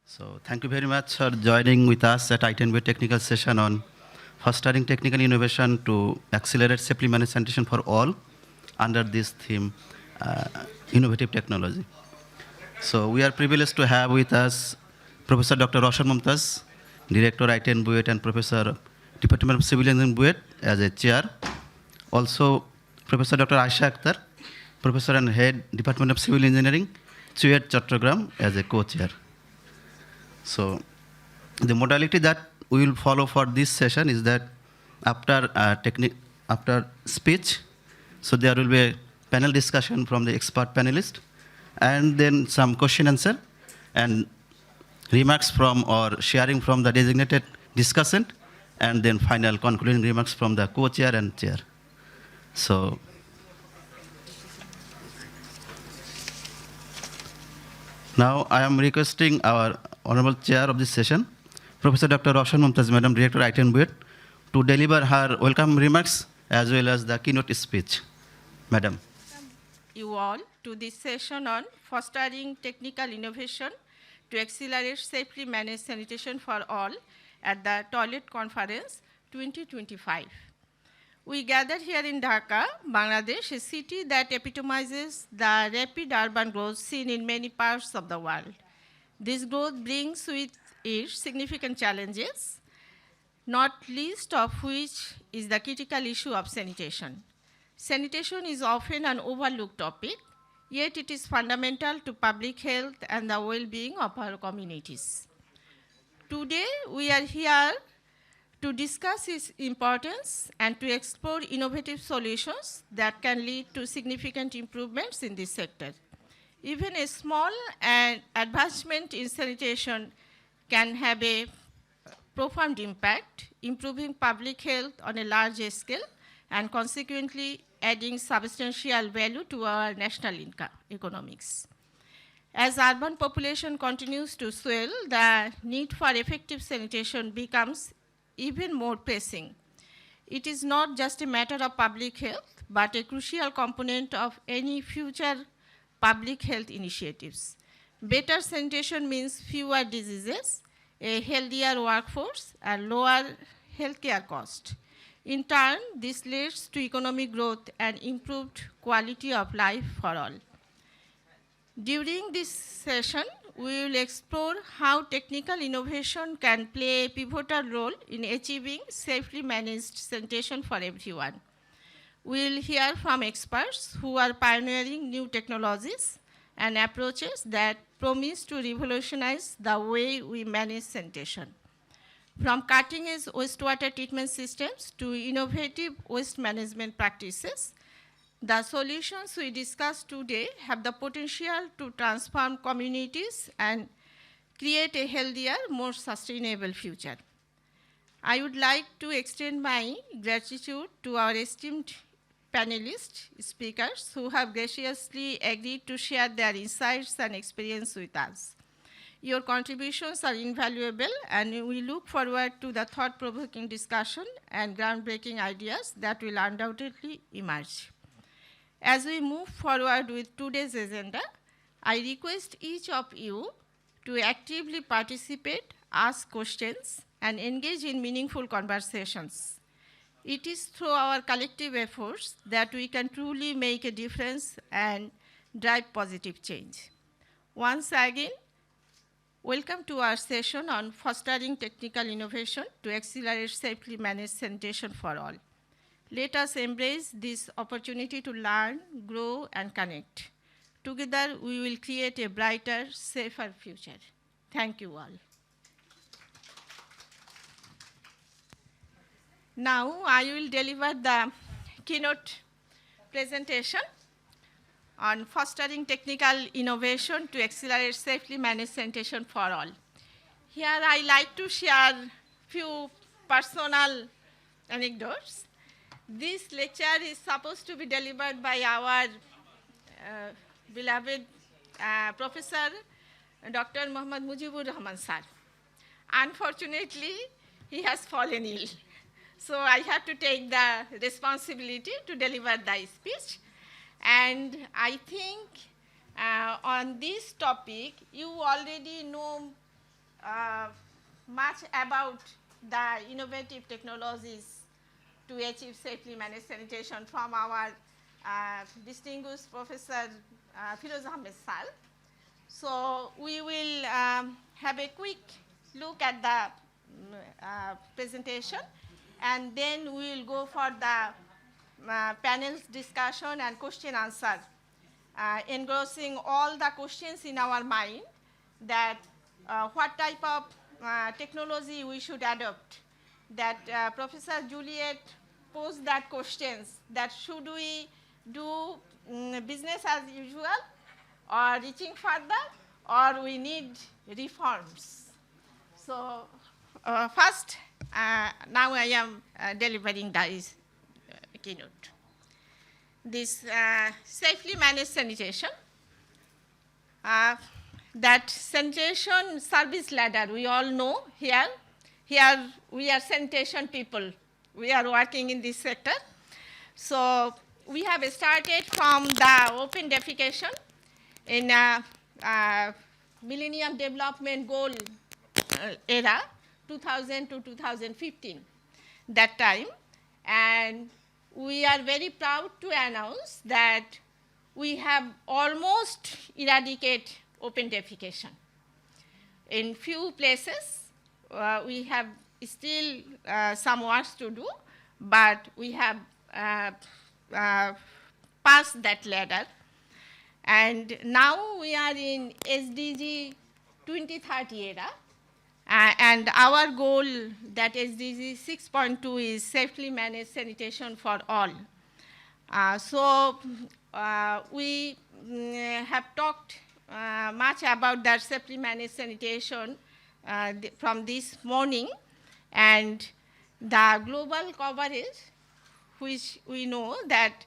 So thank you very much for joining with us at ITN-BUET technical session on fostering technical innovation to accelerate safely managed sanitation for all under this theme, uh, innovative technology. So we are privileged to have with us Professor Dr. Rowshan Mamtaz, Director ITN-BUET and Professor Department of Civil Engineering BUET as a chair. Also Professor Dr. Aysha Akter, Professor and Head Department of Civil Engineering, CUET Chittagong as a co-chair. So the modality that we will follow for this session is that after after speech, so there will be a panel discussion from the expert panelist, and then some question answer, and remarks from or sharing from the designated discussant, and then final concluding remarks from the co-chair and chair. So now I am requesting our Honorable Chair of this session, Professor Dr. Rowshan Mamtaz, Madam Director ITN-BUET, to deliver her welcome remarks as well as the keynote speech. Madam. You all to this session on fostering technical innovation to accelerate safely managed sanitation for all at the Toilet Conference 2025. We gathered here in Dhaka, Bangladesh, a city that epitomizes the rapid urban growth seen in many parts of the world. This growth brings with it significant challenges, not least of which is the critical issue of sanitation. Sanitation is often an overlooked topic, yet it is fundamental to public health and the well-being of our communities. Today, we are here to discuss its importance and to explore innovative solutions that can lead to significant improvements in this sector. Even a small advancement in sanitation can have a profound impact, improving public health on a large scale and consequently adding substantial value to our national economics. As urban population continues to swell, the need for effective sanitation becomes even more pressing. It is not just a matter of public health, but a crucial component of any future public health initiatives. Better sanitation means fewer diseases, a healthier workforce, and lower healthcare costs. In turn, this leads to economic growth and improved quality of life for all. During this session, we will explore how technical innovation can play a pivotal role in achieving safely managed sanitation for everyone. We will hear from experts who are pioneering new technologies and approaches that promise to revolutionize the way we manage sanitation. From cutting-edge wastewater treatment systems to innovative waste management practices, the solutions we discuss today have the potential to transform communities and create a healthier, more sustainable future. I would like to extend my gratitude to our esteemed panelists, speakers, who have graciously agreed to share their insights and experience with us. Your contributions are invaluable, and we look forward to the thought-provoking discussion and groundbreaking ideas that will undoubtedly emerge. As we move forward with today's agenda, I request each of you to actively participate, ask questions, and engage in meaningful conversations. It is through our collective efforts that we can truly make a difference and drive positive change. Once again, welcome to our session on fostering technical innovation to accelerate safely managed sanitation for all. Let us embrace this opportunity to learn, grow, and connect. Together, we will create a brighter, safer future. Thank you all. Now, I will deliver the keynote presentation on fostering technical innovation to accelerate safely managed sanitation for all. Here, I like to share few personal anecdotes. This lecture is supposed to be delivered by our beloved Professor Dr. Mohammad Rahman sir. Unfortunately, he has fallen ill. So I have to take the responsibility to deliver the speech. And I think on this topic, you already know much about the innovative technologies to achieve safely managed sanitation from our distinguished Professor Firoz Ahmed Sal. So we will have a quick look at the presentation, and then we will go for the panel's discussion and question answer, engrossing all the questions in our mind that what type of technology we should adopt. That Professor Juliet posed that questions, that should we do business as usual or reaching further, or we need reforms. So first, now I am delivering the keynote. This safely managed sanitation, that sanitation service ladder, we all know here. Here we are sanitation people. We are working in this sector. So we have started from the open defecation in Millennium Development Goal era, 2000 to 2015, that time. And we are very proud to announce that we have almost eradicated open defecation. In few places, we have still some work to do, but we have passed that ladder. And now we are in SDG 2030 era, and our goal, that SDG 6.2, is safely managed sanitation for all. So we have talked much about that safely managed sanitation from this morning, and the global coverage, which we know that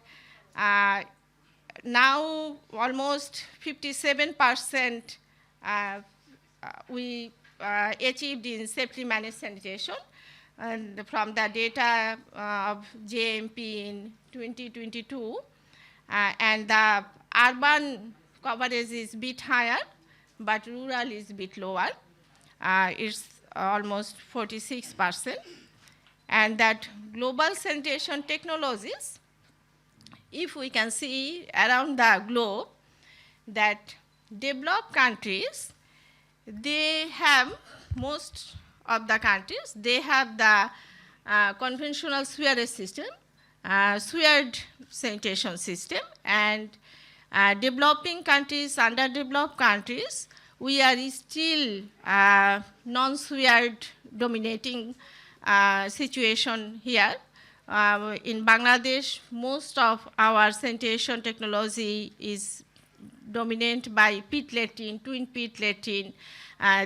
now almost 57% we achieved in safely managed sanitation, and from the data of JMP in 2022, and the urban coverage is a bit higher, but rural is a bit lower. It's almost 46%. And that global sanitation technologies, if we can see around the globe, that developed countries, they have, most of the countries, they have the conventional sewerage system, sewered sanitation system, and developing countries, underdeveloped countries, we are still non-sewered dominating situation here. In Bangladesh, most of our sanitation technology is dominant by pit latrine, twin pit latrine,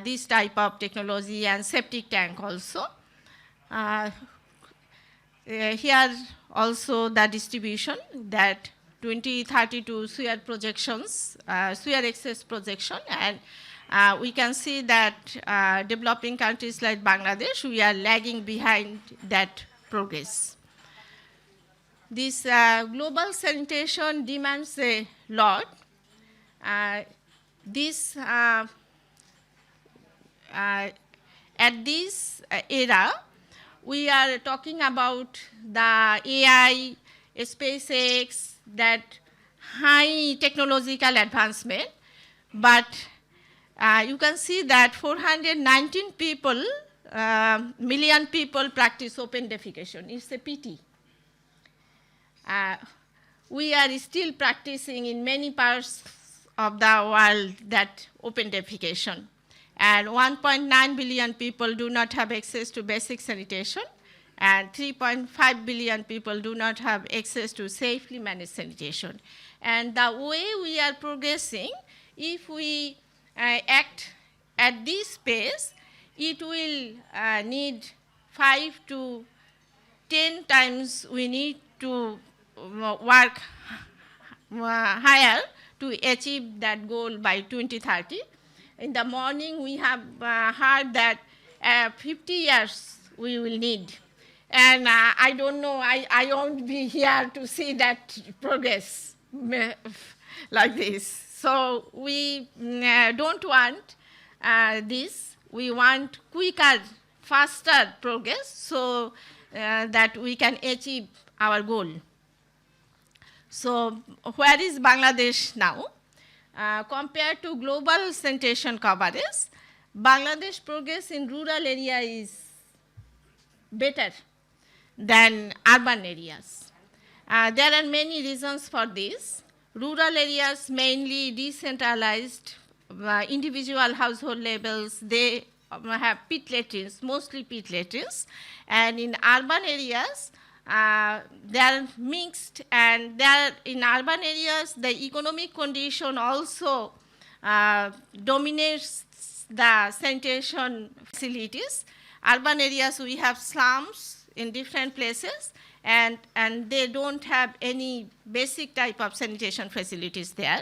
this type of technology, and septic tank also. Here also the distribution, that 2032 sewer projections, sewer access projection, and we can see that developing countries like Bangladesh, we are lagging behind that progress. This global sanitation demands a lot. At this era, we are talking about the AI, SpaceX, that high technological advancement, but you can see that 419 people, million people practice open defecation. It's a pity. We are still practicing in many parts of the world that open defecation. And 1.9 billion people do not have access to basic sanitation, and 3.5 billion people do not have access to safely managed sanitation. And the way we are progressing, if we act at this pace, it will need 5 to 10 times we need to work higher to achieve that goal by 2030. In the morning, we have heard that 50 years we will need. And I don't know, I won't be here to see that progress like this. So we don't want this. we want quicker, faster progress so that we can achieve our goal. So where is Bangladesh now? Compared to global sanitation coverage, Bangladesh progress in rural area is better than urban areas. There are many reasons for this. Rural areas mainly decentralized, individual household levels, they have pit latrines, mostly pit latrines. And in urban areas, they are mixed, and in urban areas, the economic condition also dominates the sanitation facilities. Urban areas, we have slums in different places, and they don't have any basic type of sanitation facilities there.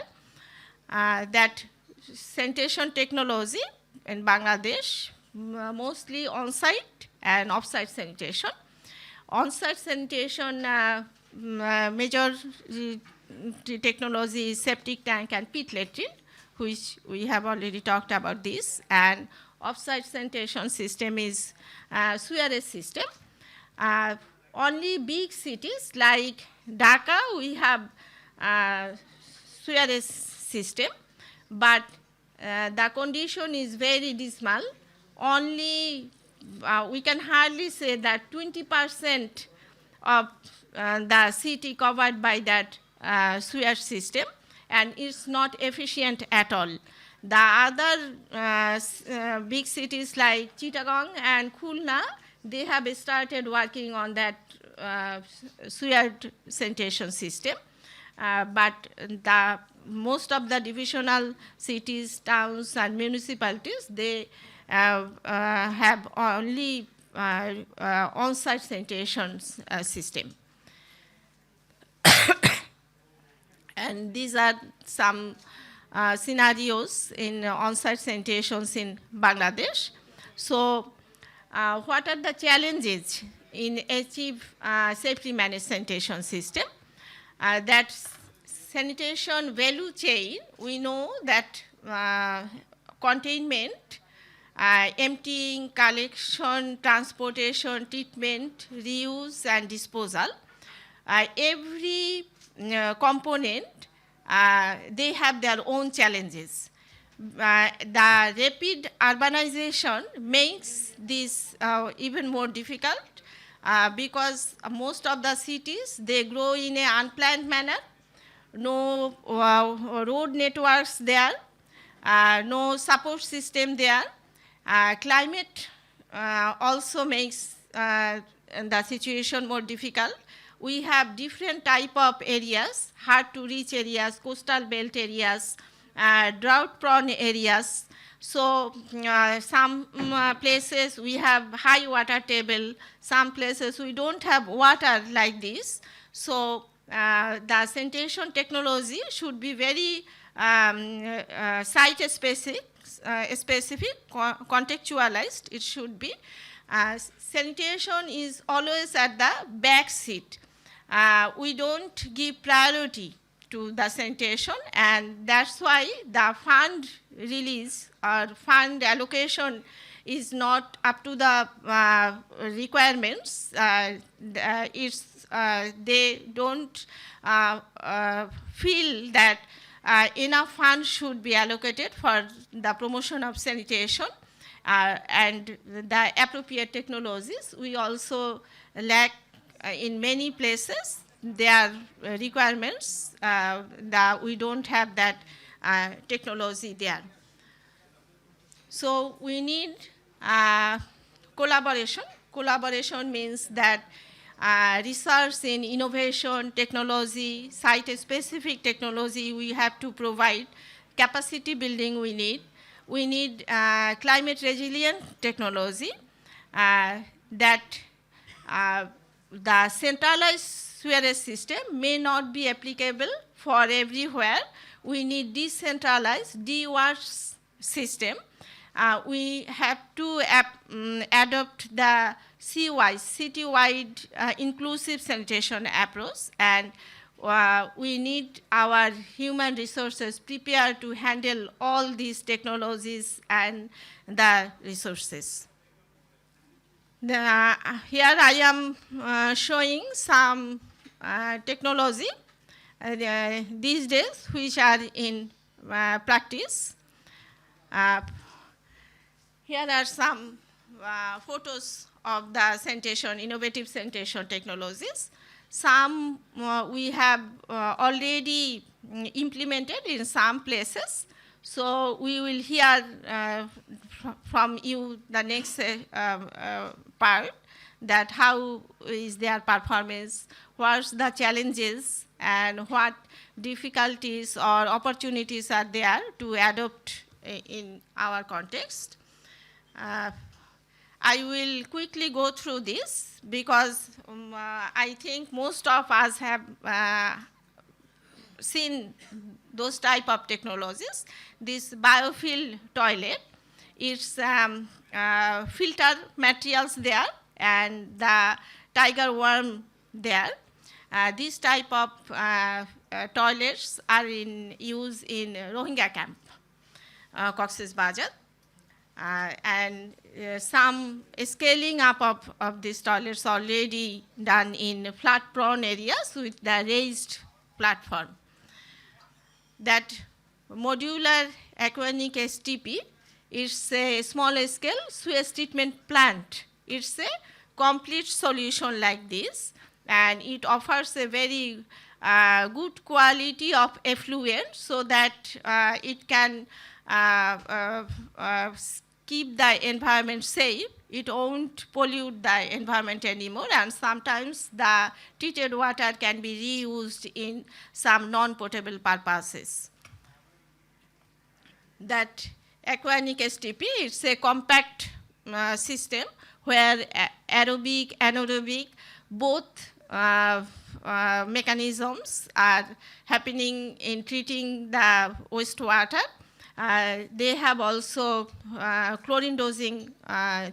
That sanitation technology in Bangladesh, mostly on-site and off-site sanitation. On-site sanitation, major technology is septic tank and pit latrine, which we have already talked about this. And off-site sanitation system is sewerage system. Only big cities like Dhaka, we have sewerage system, but the condition is very dismal. Only we can hardly say that 20% of the city covered by that sewage system, and it's not efficient at all. The other big cities like Chittagong and Khulna, they have started working on that sewage sanitation system, but most of the divisional cities, towns, and municipalities, they have only on-site sanitation system. And these are some scenarios in on-site sanitations in Bangladesh. So what are the challenges in achieve safely managed sanitation system? That sanitation value chain, we know that containment, emptying, collection, transportation, treatment, reuse, and disposal. Every component, they have their own challenges. The rapid urbanization makes this even more difficult because most of the cities, they grow in an unplanned manner, no road networks there, no support system there. Climate also makes the situation more difficult. We have different type of areas, hard to reach areas, coastal belt areas, drought prone areas. So some places we have high water table, some places we don't have water like this. So the sanitation technology should be very site specific, contextualized. It should be. Sanitation is always at the back seat. We don't give priority to the sanitation, and that's why the fund release or fund allocation is not up to the requirements. They don't feel that enough funds should be allocated for the promotion of sanitation and the appropriate technologies. We also lack in many places their requirements, that we don't have that technology there. So we need collaboration. Collaboration means that research in innovation, technology, site-specific technology we have to provide, capacity building we need. We need climate resilient technology that the centralized sewerage system may not be applicable for everywhere. We need decentralized, de-wash system. We have to adopt the citywide inclusive sanitation approach, and we need our human resources prepared to handle all these technologies and the resources. Here I am showing some technology these days which are in practice. Here are some photos of the sanitation, innovative sanitation technologies. Some we have already implemented in some places. So we will hear from you the next part, that how is their performance, what's the challenges, and what difficulties or opportunities are there to adopt in our context. I will quickly go through this because I think most of us have seen those type of technologies. This biofill toilet, it's filter materials there and the tiger worm there. These type of toilets are in use in Rohingya camp, Cox's Bazar. And some scaling up of these toilets already done in flood-prone areas with the raised platform. That modular aquanic STP is a small-scale sewage treatment plant. It's a complete solution like this, and it offers a very good quality of effluent so that it can keep the environment safe. It won't pollute the environment anymore, and sometimes the treated water can be reused in some non-potable purposes. That aquanic STP, it's a compact system where aerobic, anaerobic, both mechanisms are happening in treating the wastewater. They have also chlorine dosing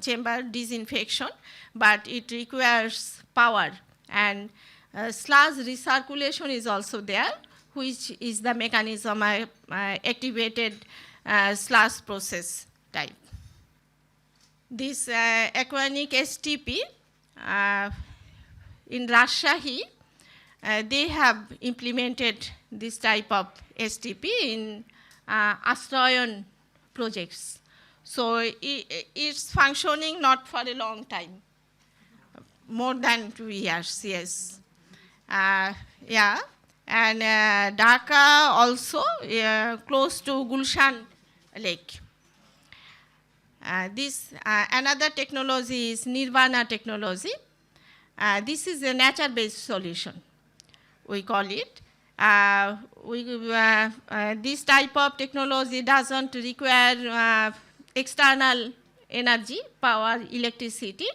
chamber disinfection, but it requires power. And sludge recirculation is also there, which is the mechanism activated sludge process type. This aquanic STP in Rajshahi, they have implemented this type of STP in Astroyan projects. So it's functioning not for a long time, more than 2 years, yes. Yeah, and Dhaka also close to Gulshan Lake. This another technology is Nirvana technology. This is a nature-based solution, we call it. This type of technology doesn't require external energy, power, electricity.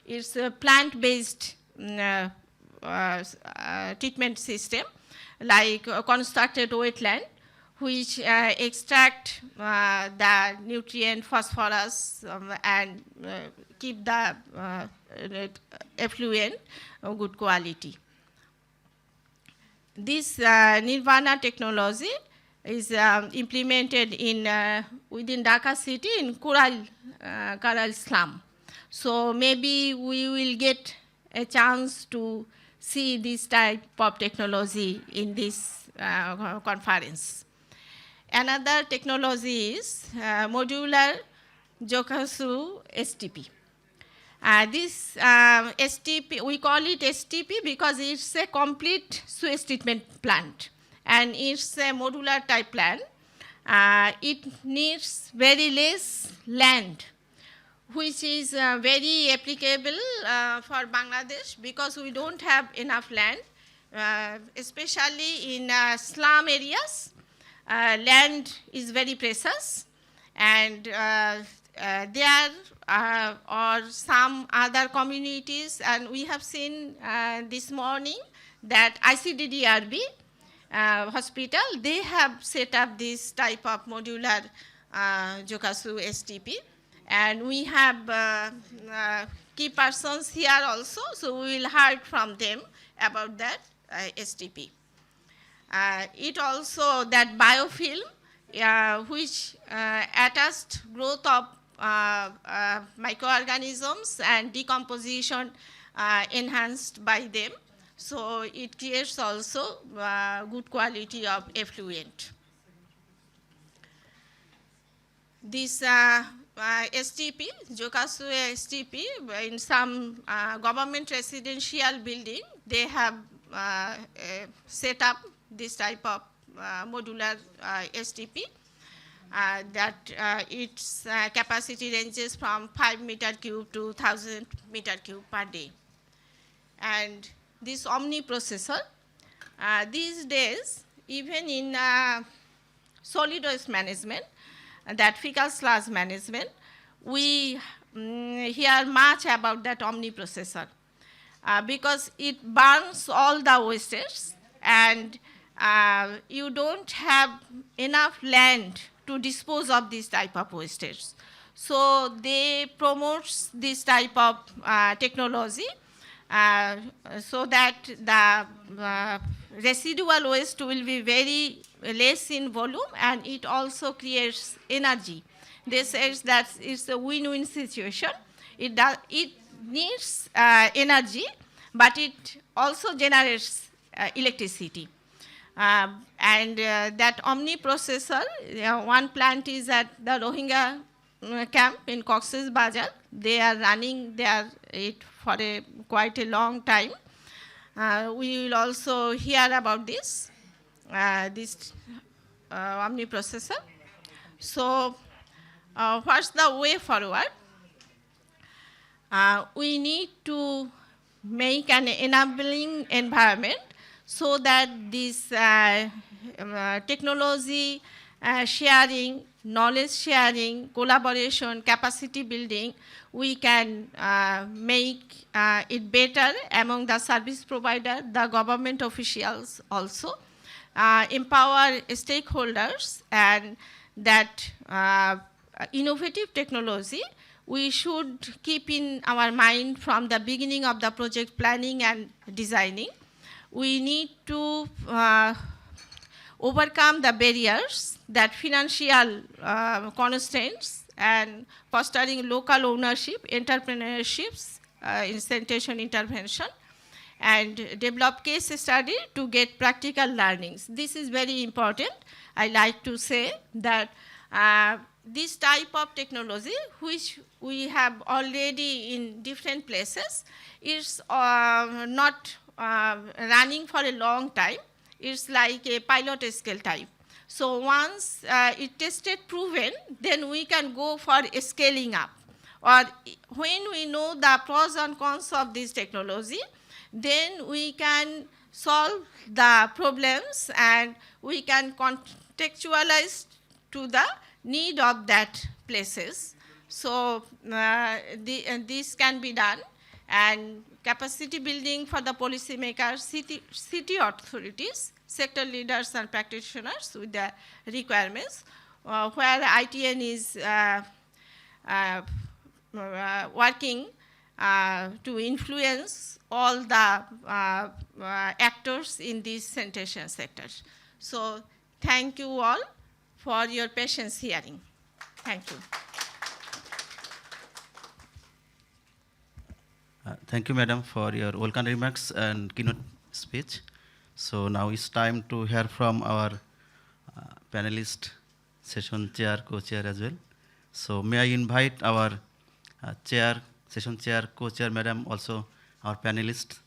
It's a plant-based treatment system, like a constructed wetland, which extract the nutrient phosphorus and keep the effluent of good quality. This Nirvana technology is implemented in within Dhaka city in Karal slum. So maybe we will get a chance to see this type of technology in this conference. Another technology is modular Jokasu STP. This STP, we call it STP because it's a complete sewage treatment plant, and it's a modular type plant. It needs very less land, which is very applicable for Bangladesh because we don't have enough land, especially in slum areas. Land is very precious, and there are some other communities, and we have seen this morning that ICDDRB hospital, they have set up this type of modular Jokasu STP, and we have key persons here also, so we will hear from them about that STP. It also that biofilm, which attached growth of microorganisms and decomposition enhanced by them. So it creates also good quality of effluent. This STP, Jokasu STP, in some government residential building, they have set up this type of modular STP. That its capacity ranges from 5 meter cube to 1,000 meter cube per day. And this Omni processor, these days, even in solid waste management, that fecal sludge management, we hear much about that Omni processor because it burns all the wastes, and you don't have enough land to dispose of this type of wastage. So they promote this type of technology so that the residual waste will be very less in volume, and it also creates energy. They say that it's a win-win situation. It needs energy, but it also generates electricity. And that Omni processor, one plant is at the Rohingya camp in Cox's Bazar. They are running it for quite a long time. We will also hear about this Omni processor. So what's the way forward? We need to make an enabling environment so that this technology sharing, knowledge sharing, collaboration, capacity building, we can make it better among the service provider, the government officials also, empower stakeholders, and that innovative technology we should keep in our mind from the beginning of the project planning and designing. We need to overcome the barriers, that financial constraints, and fostering local ownership, entrepreneurships in sanitation intervention, and develop case study to get practical learnings. This is very important. I like to say that this type of technology, which we have already in different places, is not running for a long time. It's like a pilot scale type. So once it tested proven, then we can go for scaling up. Or when we know the pros and cons of this technology, then we can solve the problems and we can contextualize to the need of that places. So this can be done, and capacity building for the policymakers, city authorities, sector leaders and practitioners with the requirements, where ITN is working to influence all the actors in these sanitation sectors. So thank you all for your patience hearing. Thank you. Thank you, Madam, for your welcome remarks and keynote speech. So now it's time to hear from our panelist, session chair, co-chair as well. So may I invite our chair, session chair, co-chair, Madam, also our panelist.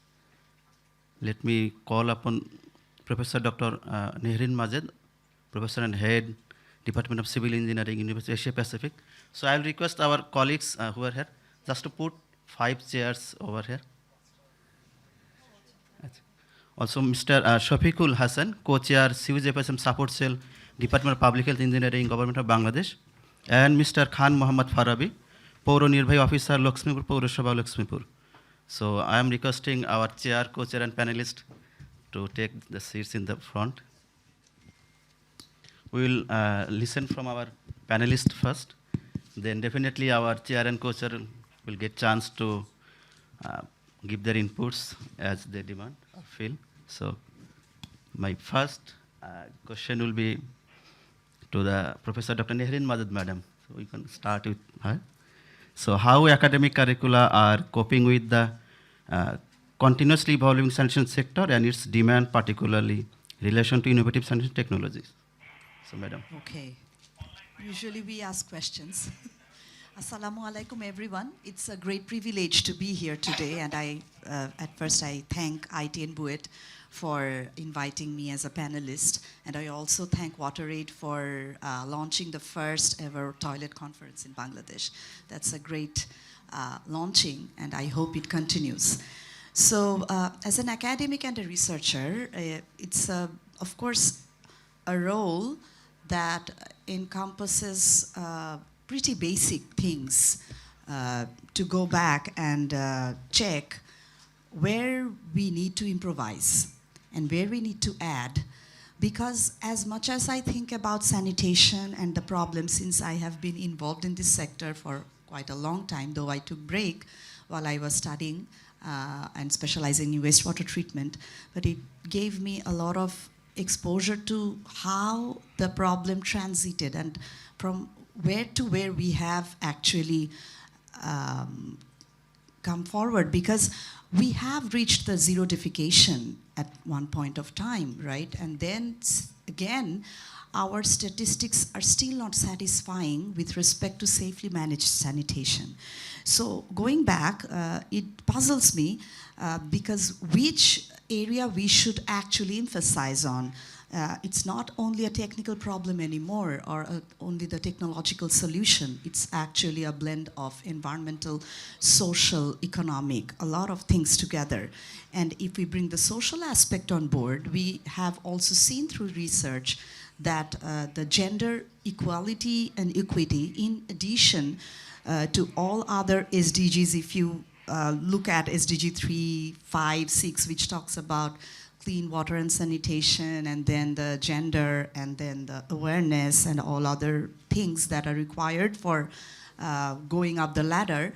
Let me call upon Professor Dr. Nehreen Majed, Professor and Head, Department of Civil Engineering, University of Asia Pacific. So I will request our colleagues who are here just to put 5 chairs over here. Also, Mr. Shafiqul Hassan, co-chair, CUJFSM Support Cell, Department of Public Health Engineering, Government of Bangladesh, and Mr. Khan Mohammad Faravi, Pauro Nirbhay Officer, Lakshmipur, Pourashava, Lakshmipur. So I am requesting our chair, co-chair, and panelist to take the seats in the front. We will listen from our panelist first, then definitely our chair and co-chair will get chance to give their inputs as they demand or feel. So My first question will be to the Professor Dr. Nehreen Majed Madam. So we can start with her. So how academic curricula are coping with the continuously evolving sanitation sector and its demand, particularly in relation to innovative sanitation technologies? So, Madam. Okay. Usually we ask questions. Assalamu alaikum, everyone. It's a great privilege to be here today, and at first I thank ITN-BUET for inviting me as a panelist, and I also thank WaterAid for launching the first ever toilet conference in Bangladesh. That's a great launching, and I hope it continues. So, as an academic and a researcher, it's of course a role that encompasses pretty basic things to go back and check where we need to improvise and where we need to add. Because as much as I think about sanitation and the problem, since I have been involved in this sector for quite a long time, though I took break while I was studying and specializing in wastewater treatment, but it gave me a lot of exposure to how the problem transited and from where to where we have actually come forward, because we have reached the zero defecation at one point of time, right? And then again, our statistics are still not satisfying with respect to safely managed sanitation. So going back, it puzzles me because which area we should actually emphasize on. It's not only a technical problem anymore or only the technological solution. It's actually a blend of environmental, social, economic, a lot of things together. And if we bring the social aspect on board, we have also seen through research that the gender equality and equity, in addition to all other SDGs, if you look at SDG 3, 5, 6, which talks about clean water and sanitation, and then the gender, and then the awareness, and all other things that are required for going up the ladder.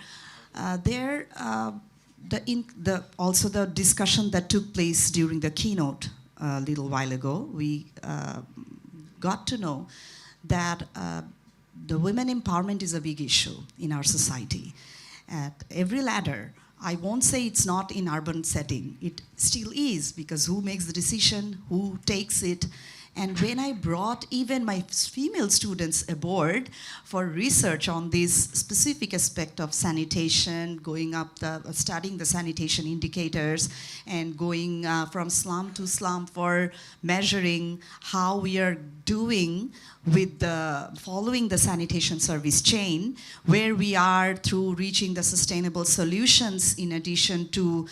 Also the discussion that took place during the keynote a little while ago, we got to know that the women empowerment is a big issue in our society. At every ladder, I won't say it's not in urban setting. It still is, because who makes the decision, who takes it? And when I brought even my female students aboard for research on this specific aspect of sanitation, going up studying the sanitation indicators, and going from slum to slum for measuring how we are doing with following the sanitation service chain, where we are through reaching the sustainable solutions, in addition to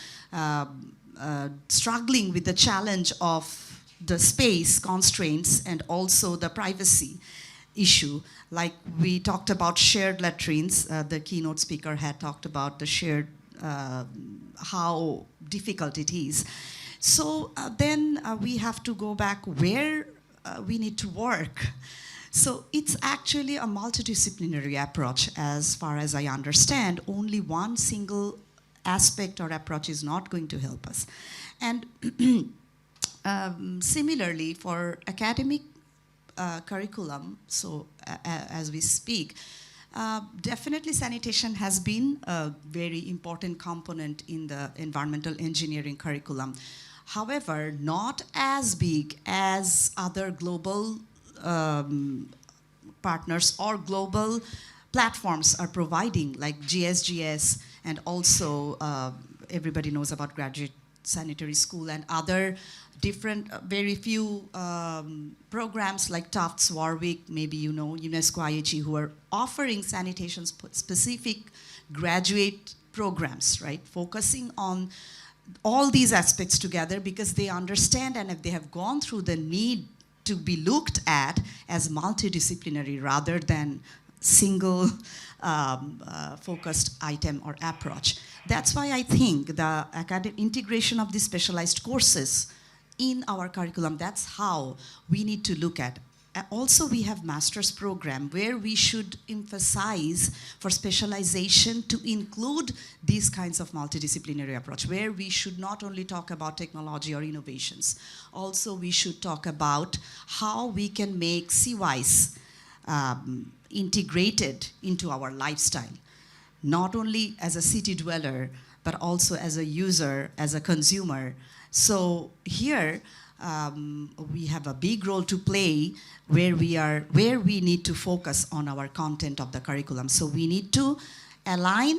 struggling with the challenge of the space constraints and also the privacy issue. Like we talked about shared latrines, the keynote speaker had talked about the shared, how difficult it is. So then we have to go back where we need to work. So it's actually a multidisciplinary approach, as far as I understand. Only one single aspect or approach is not going to help us. And similarly, for academic curriculum, so as we speak, definitely sanitation has been a very important component in the environmental engineering curriculum. However, not as big as other global partners or global platforms are providing, like GSGS, and also everybody knows about Graduate Sanitary School and other different, very few programs like Tufts, Warwick, maybe you know, UNESCO IHE, who are offering sanitation specific graduate programs, right? Focusing on all these aspects together, because they understand and if they have gone through the need to be looked at as multidisciplinary rather than single focused item or approach. That's why I think the integration of these specialized courses in our curriculum, that's how we need to look at. Also, we have master's program where we should emphasize for specialization to include these kinds of multidisciplinary approach, where we should not only talk about technology or innovations. Also, we should talk about how we can make CYs integrated into our lifestyle, not only as a city dweller, but also as a user, as a consumer. So here, we have a big role to play where we need to focus on our content of the curriculum. So we need to align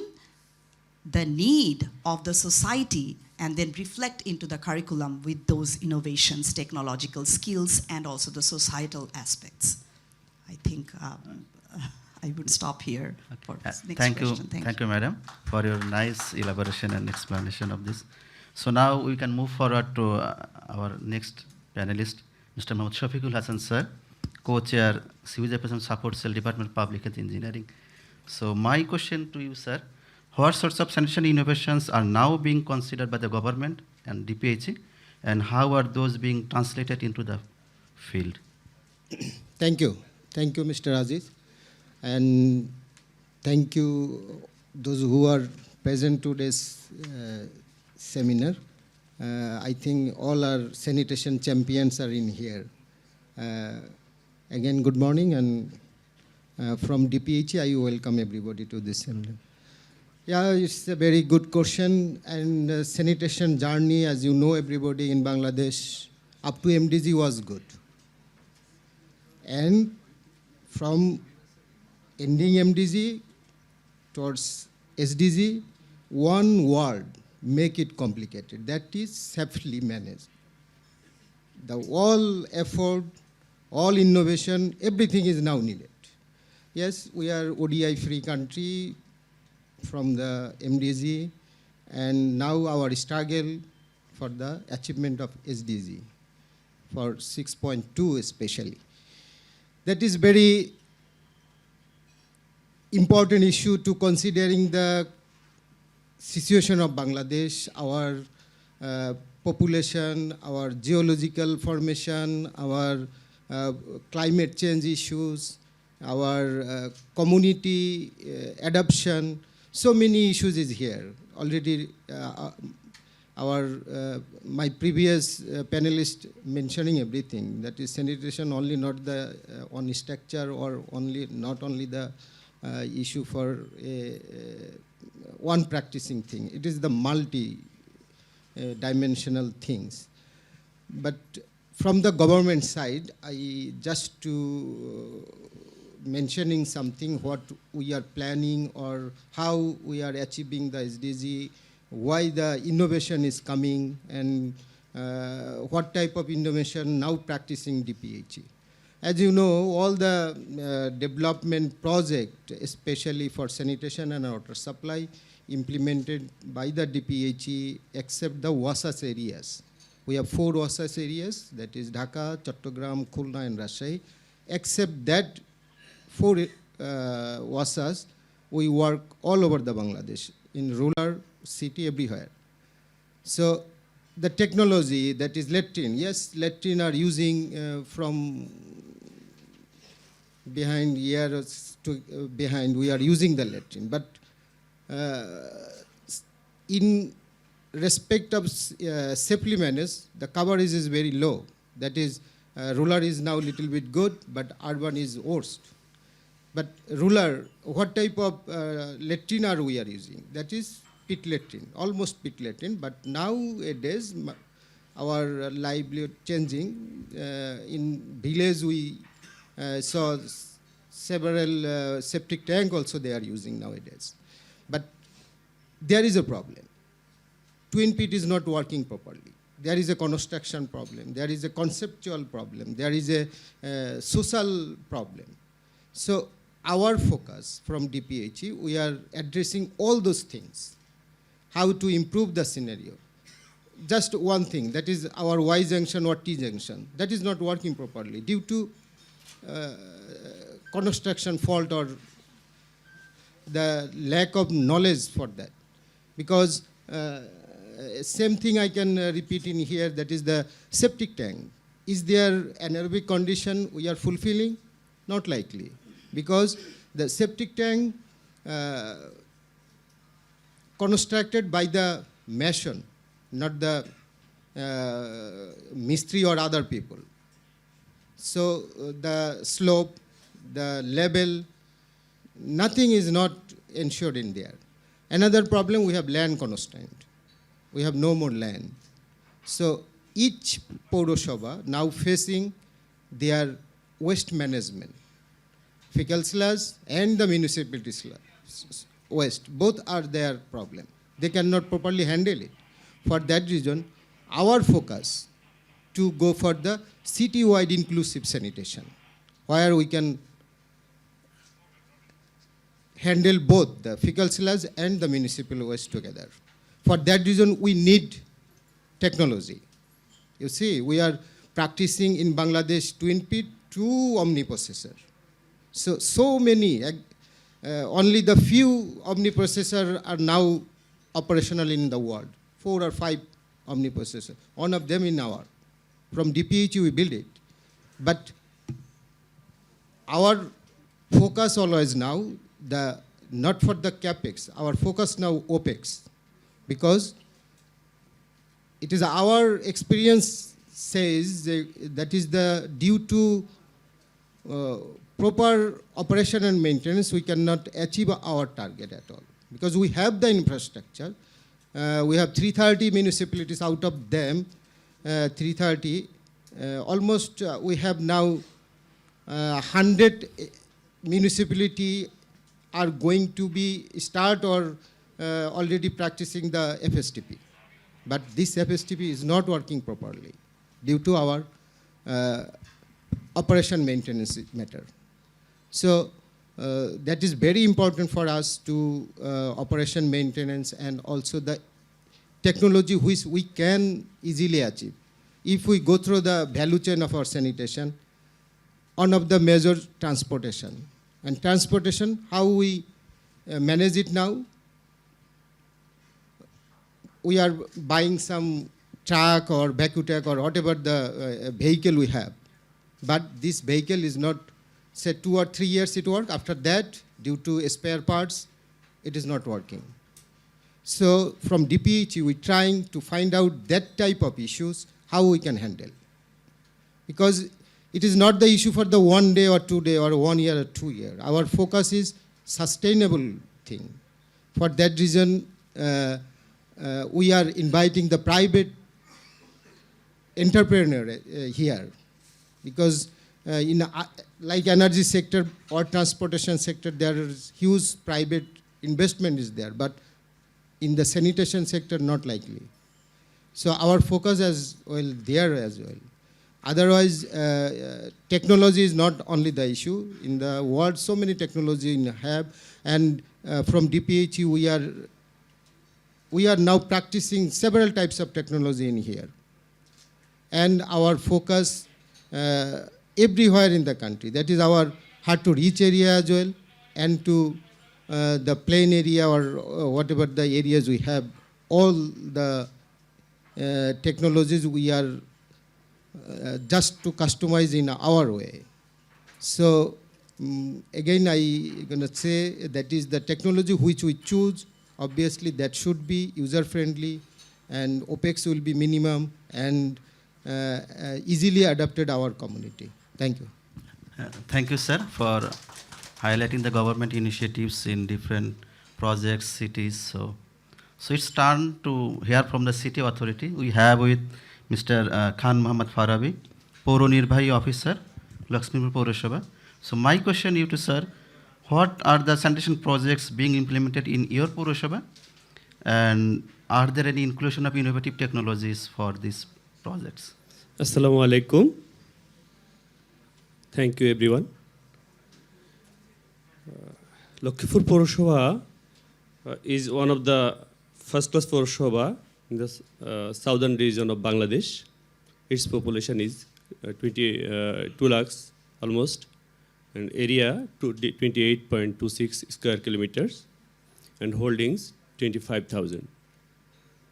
the need of the society and then reflect into the curriculum with those innovations, technological skills, and also the societal aspects. I think I would stop here for this next question. Thank you, madam, for your nice elaboration and explanation of this. So now we can move forward to our next panelist, Mr. Mohammad Shafiqul Hassan, sir, co-chair, Sewage Operation Support Cell, Department of Public Health Engineering. So my question to you, sir, what sorts of sanitation innovations are now being considered by the government and DPHE, and how are those being translated into the field? Thank you. Thank you, Mr. Aziz. And thank you those who are present to this seminar. I think all our sanitation champions are in here. Again, good morning, and from DPHE, I welcome everybody to this seminar. Yeah, it's a very good question, and sanitation journey, as you know, everybody in Bangladesh, up to MDG was good. And from ending MDG towards SDG, one word make it complicated. That is safely managed. The all effort, all innovation, everything is now needed. Yes, we are ODI-free country from the MDG, and now our struggle for the achievement of SDG, for 6.2 especially. That is very important issue to considering the situation of Bangladesh, our population, our geological formation, our climate change issues, our community adoption. So many issues is here. Already my previous panelist mentioning everything. That is sanitation only not the on structure or not only the issue for one practicing thing. It is the multi-dimensional things. But from the government side, I just to mentioning something what we are planning or how we are achieving the SDG, why the innovation is coming, and what type of innovation now practicing DPHE. As you know, all the development project, especially for sanitation and water supply, implemented by the DPHE except the WASAS areas. We have 4 WASAS areas, that is Dhaka, Chittagong, Khulna, and Rajshahi. Except that 4 WASAs, we work all over the Bangladesh, in rural, city, everywhere. So the technology that is latrine, yes, latrine are using from behind years to behind, we are using the latrine. But in respect of safely managed, the coverage is very low. That is, rural is now little bit good, but urban is worst. But rural, what type of latrine are we are using? That is pit latrine, almost pit latrine. But nowadays, our livelihood changing. In village, we saw several septic tank also they are using nowadays. But there is a problem. Twin pit is not working properly. There is a construction problem. There is a conceptual problem. There is a social problem. So our focus from DPHE, we are addressing all those things. How to improve the scenario. Just one thing, that is our Y junction or T junction. That is not working properly due to construction fault or the lack of knowledge for that. Because same thing I can repeat in here, that is the septic tank. is there anaerobic condition we are fulfilling? Not likely, because the septic tank constructed by the mason, not the mistri or other people. So the slope, the level, nothing is not ensured in there. Another problem, we have land constraint. We have no more land. So each Pourashava now facing their waste management, fecal sludge and the municipality sludge, waste, both are their problem. They cannot properly handle it. For that reason, our focus to go for the city-wide inclusive sanitation, where we can handle both the fecal sludge and the municipal waste together. For that reason, we need technology. You see, we are practicing in Bangladesh twin pit, 2 omniprocessor. So many, only the few omniprocessor are now operational in the world, 4 or 5 omniprocessor. One of them in our, from DPHE we build it. But our focus always now, not for the capex, our focus now OPEX, because it is our experience says that is due to proper operation and maintenance, we cannot achieve our target at all. Because we have the infrastructure, we have 330 municipalities, out of them 330, almost we have now 100 municipality are going to be start or already practicing the FSTP. But this FSTP is not working properly due to our operation maintenance matter. So that is very important for us to operation maintenance and also the technology which we can easily achieve. If we go through the value chain of our sanitation, one of the major transportation. And transportation, how we manage it now? We are buying some truck or vacuum or whatever the vehicle we have. But this vehicle is not, say 2 or 3 years it works. After that, due to spare parts, it is not working. So from DPHE, we're trying to find out that type of issues, how we can handle. Because it is not the issue for the 1 day or 2 day or 1 year or 2 year. Our focus is sustainable thing. For that reason, we are inviting the private entrepreneur here, because in like energy sector or transportation sector, there is huge private investment is there, but in the sanitation sector, not likely. So our focus as well there as well. Otherwise, technology is not only the issue. In the world, so many technology in have, and from DPHE, we are now practicing several types of technology in here. And our focus everywhere in the country. That is our hard to reach area as well, and to the plain area or whatever the areas we have, all the technologies we are just to customize in our way. So again, I'm going to say that is the technology which we choose. Obviously, that should be user-friendly, and OPEX will be minimum and easily adapted our community. Thank you. Thank you, sir, for highlighting the government initiatives in different projects, cities. So it's time to hear from the city authority. We have with Mr. Khan Mohammad Faravi, Poro Nirbhahi Officer, Lakshmipur Pourashava. So my question you to sir, what are the sanitation projects being implemented in your Pourashava? And are there any inclusion of innovative technologies for these projects? Assalamu alaikum. Thank you everyone. Lakshmipur Pourashava is one of the first class Pourashava in the southern region of Bangladesh. Its population is 2 lakhs almost, and area 28.26 square kilometers, and holdings 25,000.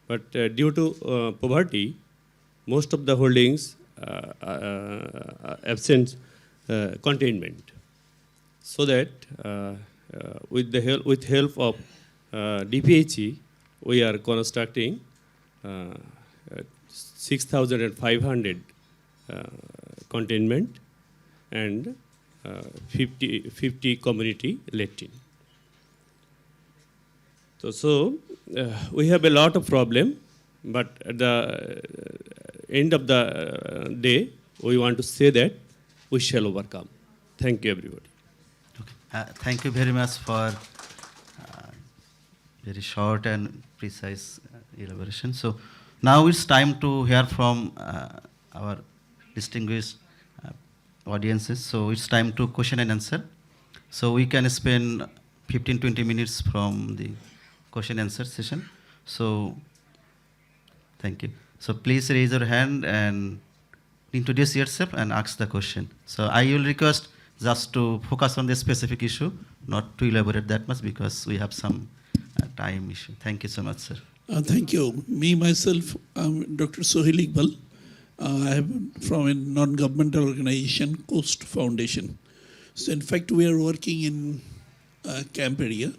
But due to poverty, most of the holdings absent containment. So that with help of DPHE, we are constructing 6,500 containment and 50 community latrine. So we have a lot of problem, but at the end of the day, we want to say that we shall overcome. Thank you, everybody. Thank you very much for very short and precise elaboration. So now it's time to hear from our distinguished audiences. So it's time to question and answer. So we can spend 15-20 minutes from the question and answer session. So thank you. So please raise your hand and introduce yourself and ask the question. So I will request just to focus on the specific issue, not to elaborate that much because we have some time issue. Thank you so much, sir. Thank you. Me, myself, I'm Dr. Sohail Iqbal. I am from a non-governmental organization, Coast Foundation. So in fact, we are working in camp area.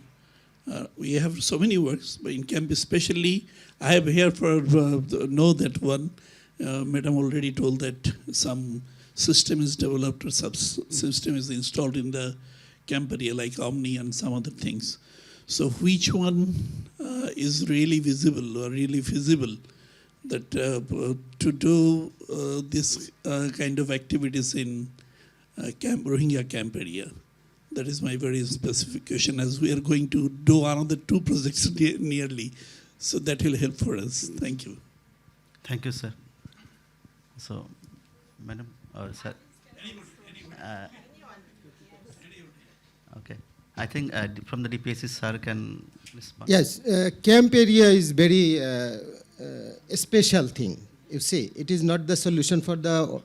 We have so many works, but in camp especially, I have here for know that one, Madam already told that some system is developed or system is installed in the camp area like Omni and some other things. So which one is really visible or really feasible that to do this kind of activities in Rohingya camp area? That is my very specific question, as we are going to do another 2 projects nearly. So that will help for us. Thank you. Thank you, sir. So, madam, or sir? Okay. I think from the DPHE, sir can respond. Yes, camp area is very a special thing. You see, it is not the solution for the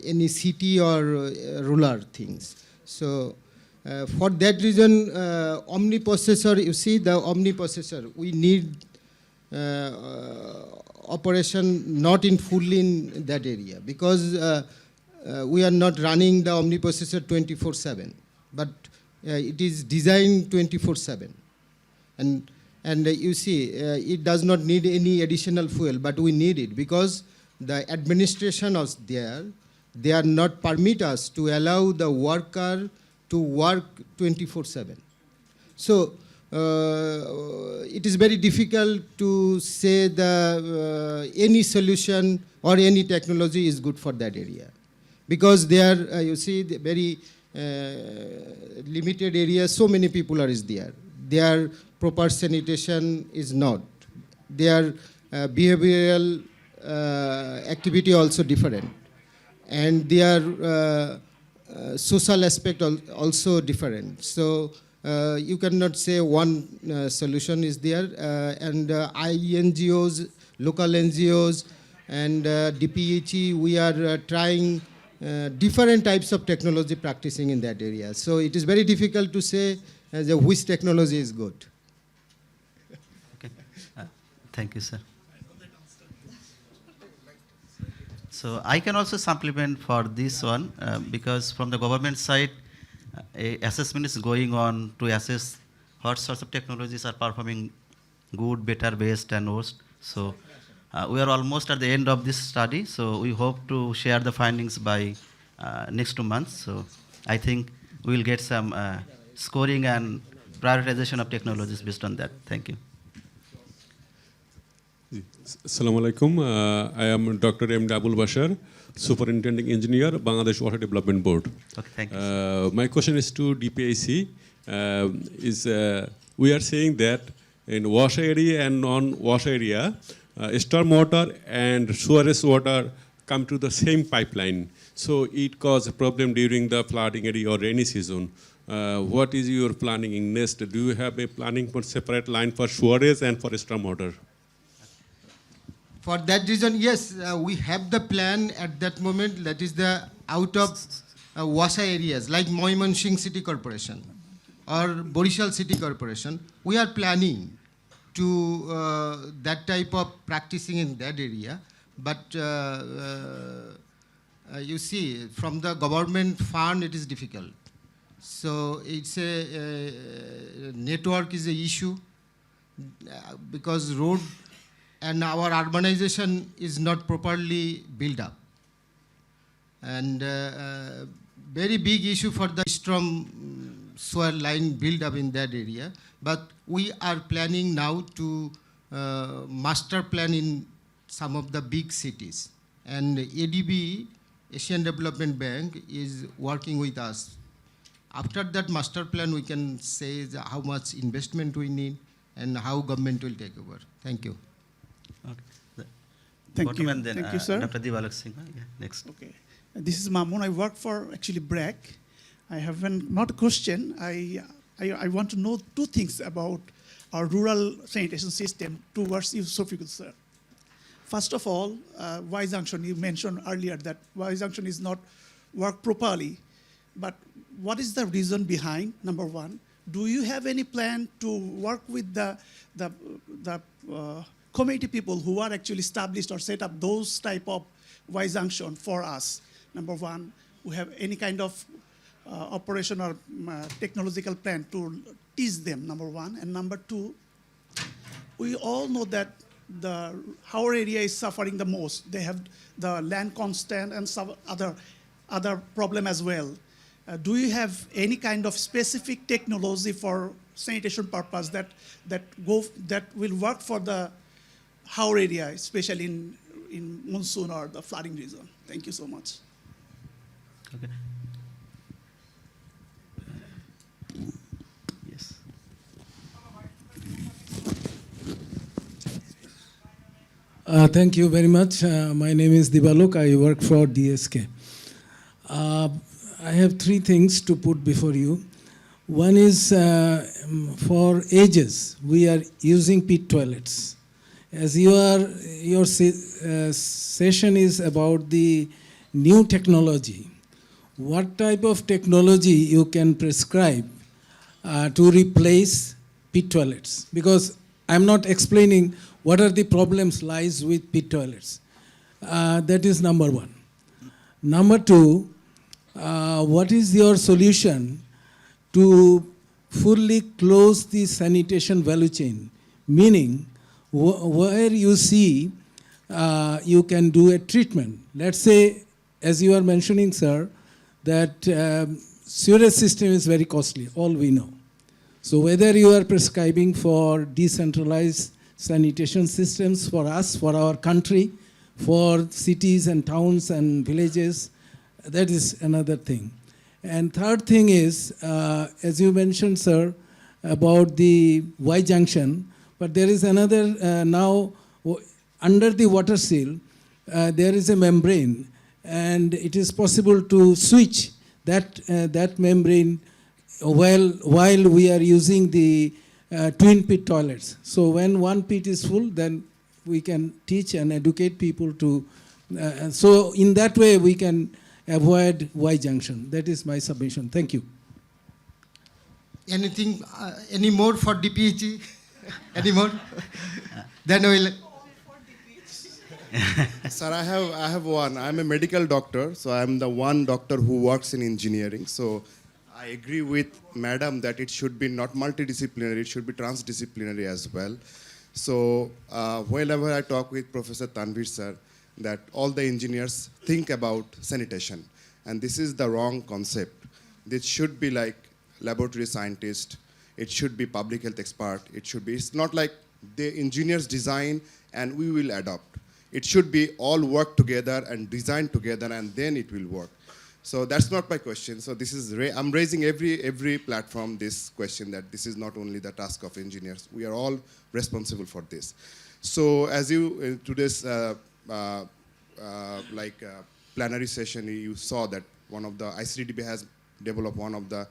any city or rural things. So for that reason, omniprocessor, you see the omniprocessor, we need operation not in fully in that area because we are not running the omniprocessor 24/7, but it is designed 24/7. And you see, it does not need any additional fuel, but we need it because the administration is there. They are not permit us to allow the worker to work 24/7. So it is very difficult to say the any solution or any technology is good for that area because there you see the very limited area. So many people are there. Their proper sanitation is not. Their behavioral activity also different, and their social aspect also different. So you cannot say one solution is there. And INGOs, local NGOs, and DPHE, we are trying different types of technology practicing in that area. So it is very difficult to say which technology is good. Okay. Thank you, sir. So I can also supplement for this one because from the government side, a assessment is going on to assess what sorts of technologies are performing good, better, best, and worst. So we are almost at the end of this study. So we hope to share the findings by next 2 months. So I think we will get some scoring and prioritization of technologies based on that. Thank you. Assalamu alaikum. I am Dr. M. Abul Bashar, Superintending Engineer, Bangladesh Water Development Board. Okay, thank you. My question is to DPHE. We are saying that in wash area and non-wash area, storm water and sewerage water come to the same pipeline. So it causes a problem during the flooding area or rainy season. What is your planning in next? Do you have a planning for separate line for sewerage and for storm water? For that reason, yes, we have the plan at that moment. That is the out of WASA areas like Moimansingh City Corporation or Borishal City Corporation. We are planning to that type of practicing in that area. but you see, from the government fund, it is difficult. So it's a network is a issue because road and our urbanization is not properly built up. And very big issue for the strong soil line build up in that area. But we are planning now to master plan in some of the big cities. And ADB, Asian Development Bank, is working with us. After that master plan, we can say how much investment we need and how government will take over. Thank you. Okay. Thank you. And then, Thank you, sir. Dr. Dibalak Singh. Yeah, next. Okay. This is Mamun. I work for actually BRAC. I have not a question. I want to know two things about our rural sanitation system towards you, Shafiqul, sir. First of all, Y junction, you mentioned earlier that Y junction is not work properly. But what is the reason behind, number one? Do you have any plan to work with the committee people who are actually established or set up those type of Y junction for us? Number one, we have any kind of operation or technological plan to teach them, number one. And number two, we all know that our area is suffering the most. They have the land constant and some other problem as well. Do you have any kind of specific technology for sanitation purpose that will work for our area, especially in monsoon or the flooding region? Thank you so much. Okay. Yes. Thank you very much. My name is Dibalok. I work for DSK. I have three things to put before you. One is for ages, we are using pit toilets. As your session is about the new technology, what type of technology you can prescribe to replace pit toilets? Because I'm not explaining what are the problems lies with pit toilets. That is number one. Number two, what is your solution to fully close the sanitation value chain? Meaning, where you see you can do a treatment. Let's say, as you are mentioning, sir, that sewerage system is very costly, all we know. So whether you are prescribing for decentralized sanitation systems for us, for our country, for cities and towns and villages, that is another thing. And third thing is, as you mentioned, sir, about the Y junction, but there is another now, under the water seal, there is a membrane, and it is possible to switch that membrane while we are using the twin pit toilets. So when one pit is full, then we can teach and educate people to, so in that way we can avoid Y junction. That is my submission. Thank you. Anything, any more for DPHE? Any more? Then we'll. Sir, I have one. I'm a medical doctor, so I'm the one doctor who works in engineering. So I agree with Madam that it should be not multidisciplinary, it should be transdisciplinary as well. So whenever I talk with Professor Tanvir sir, that all the engineers think about sanitation. And this is the wrong concept. This should be like laboratory scientist, it should be public health expert, it's not like the engineers design and we will adopt. It should be all work together and design together and then it will work. So that's not my question. So this is, I'm raising every platform this question that this is not only the task of engineers. We are all responsible for this. So as you, today's plenary session, you saw that one of the ICDDB has developed one of the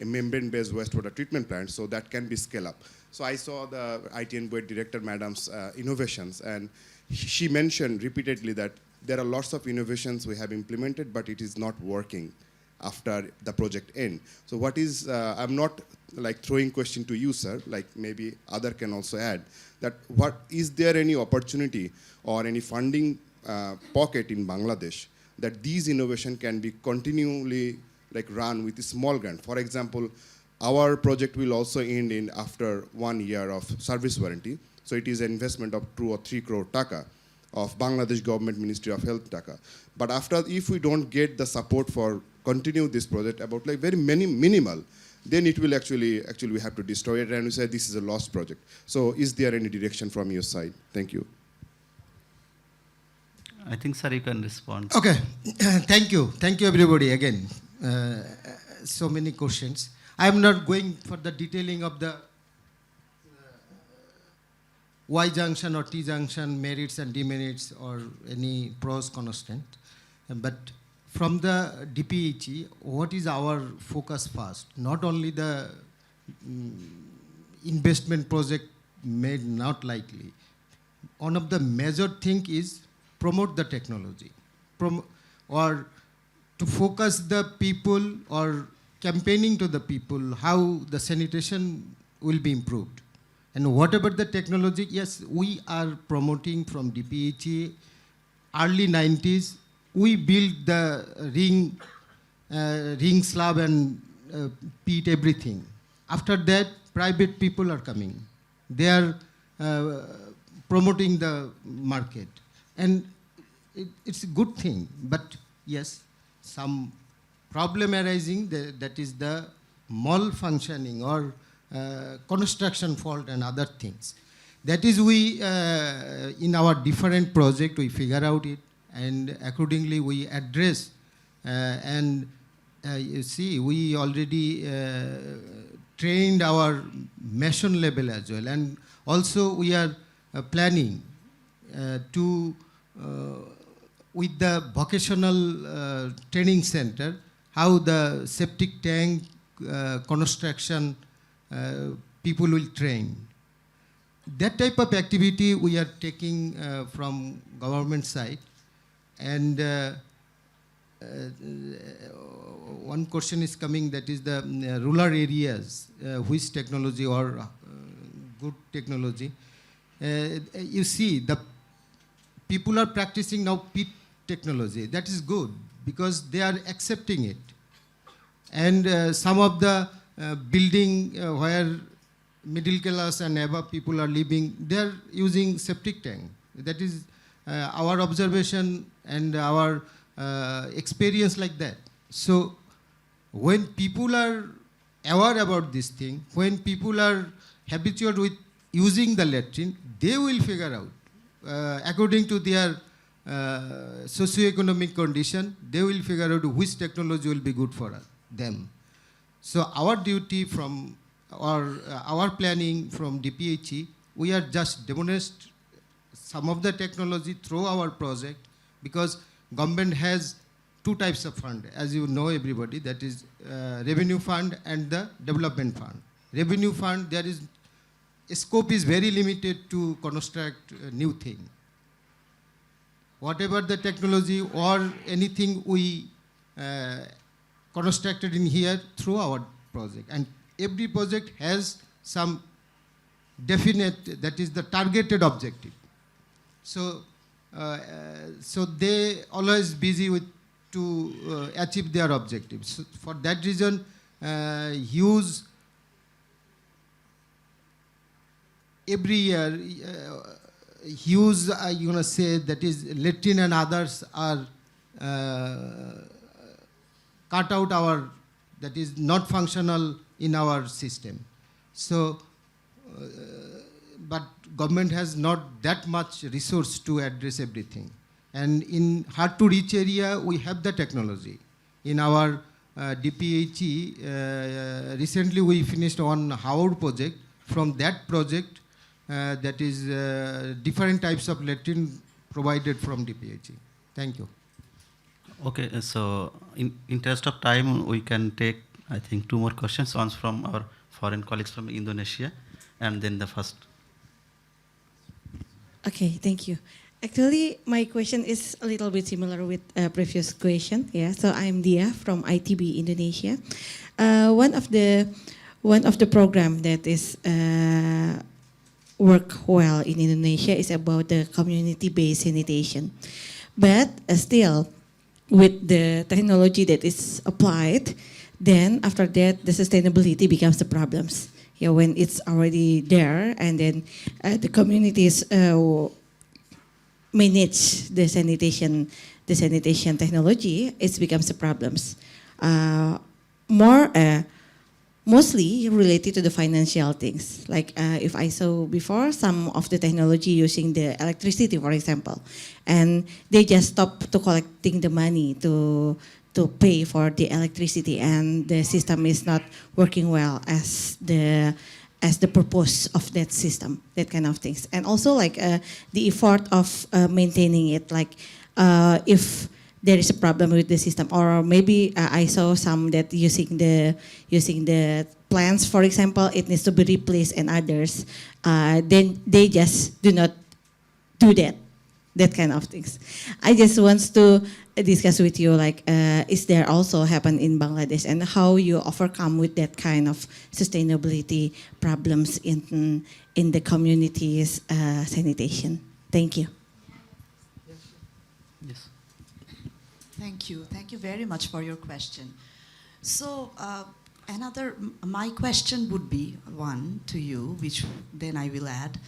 membrane-based wastewater treatment plants, so that can be scaled up. So I saw the ITN-BUET Director Madam's innovations, and she mentioned repeatedly that there are lots of innovations we have implemented, but it is not working after the project end. So what is, I'm not like throwing question to you, sir, like maybe other can also add, that what, is there any opportunity or any funding pocket in Bangladesh, that these innovation can be continually like run with a small grant. For example, our project will also end in after 1 year of service warranty. So it is an investment of 2 or 3 crore taka of Bangladesh government Ministry of Health taka. But after, if we don't get the support for continue this project about like very minimal, then it will actually we have to destroy it and we say this is a lost project. So is there any direction from your side? Thank you. I think, sir, you can respond. Okay, thank you everybody again. So many questions. I am not going for the detailing of the Y junction or T junction merits and demerits or any pros constant, but from the DPHE, what is our focus first? Not only the investment project made not likely. One of the major thing is promote the technology, or to focus the people or campaigning to the people how the sanitation will be improved. And whatever the technology, yes, we are promoting from DPHE, early 90s, we built the ring slab and peat everything. After that, private people are coming. They are promoting the market. And it's a good thing, but yes, some problem arising, that is the malfunctioning or construction fault and other things. That is we, in our different project, we figure out it and accordingly we address you see, we already trained our mason level as well, and also we are planning to with the vocational training center, how the septic tank construction people will train. That type of activity we are taking from government side. And one question is coming, that is the rural areas, which technology or good technology. You see, the people are practicing now peat technology. That is good because they are accepting it. And some of the building where middle class and above people are living, they are using septic tank. That is our observation and our experience like that. So when people are aware about this thing, when people are habituated with using the latrine, they will figure out, according to their socio-economic condition, they will figure out which technology will be good for them. So our duty from our planning from DPHE, we are just demonstrate some of the technology through our project, because government has 2 types of fund, as you know everybody, that is revenue fund and the development fund. Revenue fund, there is scope is very limited to construct a new thing. Whatever the technology or anything we constructed in here through our project, and every project has some definite, that is the targeted objective. So, so they always busy with to achieve their objectives. So for that reason, use every year, use, you gonna say, that is latrine and others are cut out our, that is not functional in our system. So, but government has not that much resource to address everything. And in hard to reach area, we have the technology. In our DPHE, recently we finished one Howard project. From that project, that is different types of latrine provided from DPHE. Thank you. Okay, so in interest of time, we can take, I think, 2 more questions. One from our foreign colleagues from Indonesia, and then the first. Okay, thank you. Actually, my question is a little bit similar with previous question. Yeah, so I'm Dia from ITB Indonesia. One of the program that is work well in Indonesia is about the community-based sanitation. But still, with the technology that is applied, then after that, the sustainability becomes the problems. Yeah, when it's already there, and then the communities manage the sanitation technology, it becomes the problems. Mostly related to the financial things. Like if I saw before, some of the technology using the electricity, for example, and they just stop to collecting the money to pay for the electricity, and the system is not working well as the purpose of that system, that kind of things. And also like the effort of maintaining it, like if there is a problem with the system, or maybe I saw some that using the plants, for example, it needs to be replaced, and others, then they just do not do that kind of things. I just want to discuss with you, like, is there also happen in Bangladesh, and how you overcome with that kind of sustainability problems in the community's sanitation? Thank you. Yes. Thank you. Thank you very much for your question. So my question would be one to you, which then I will add.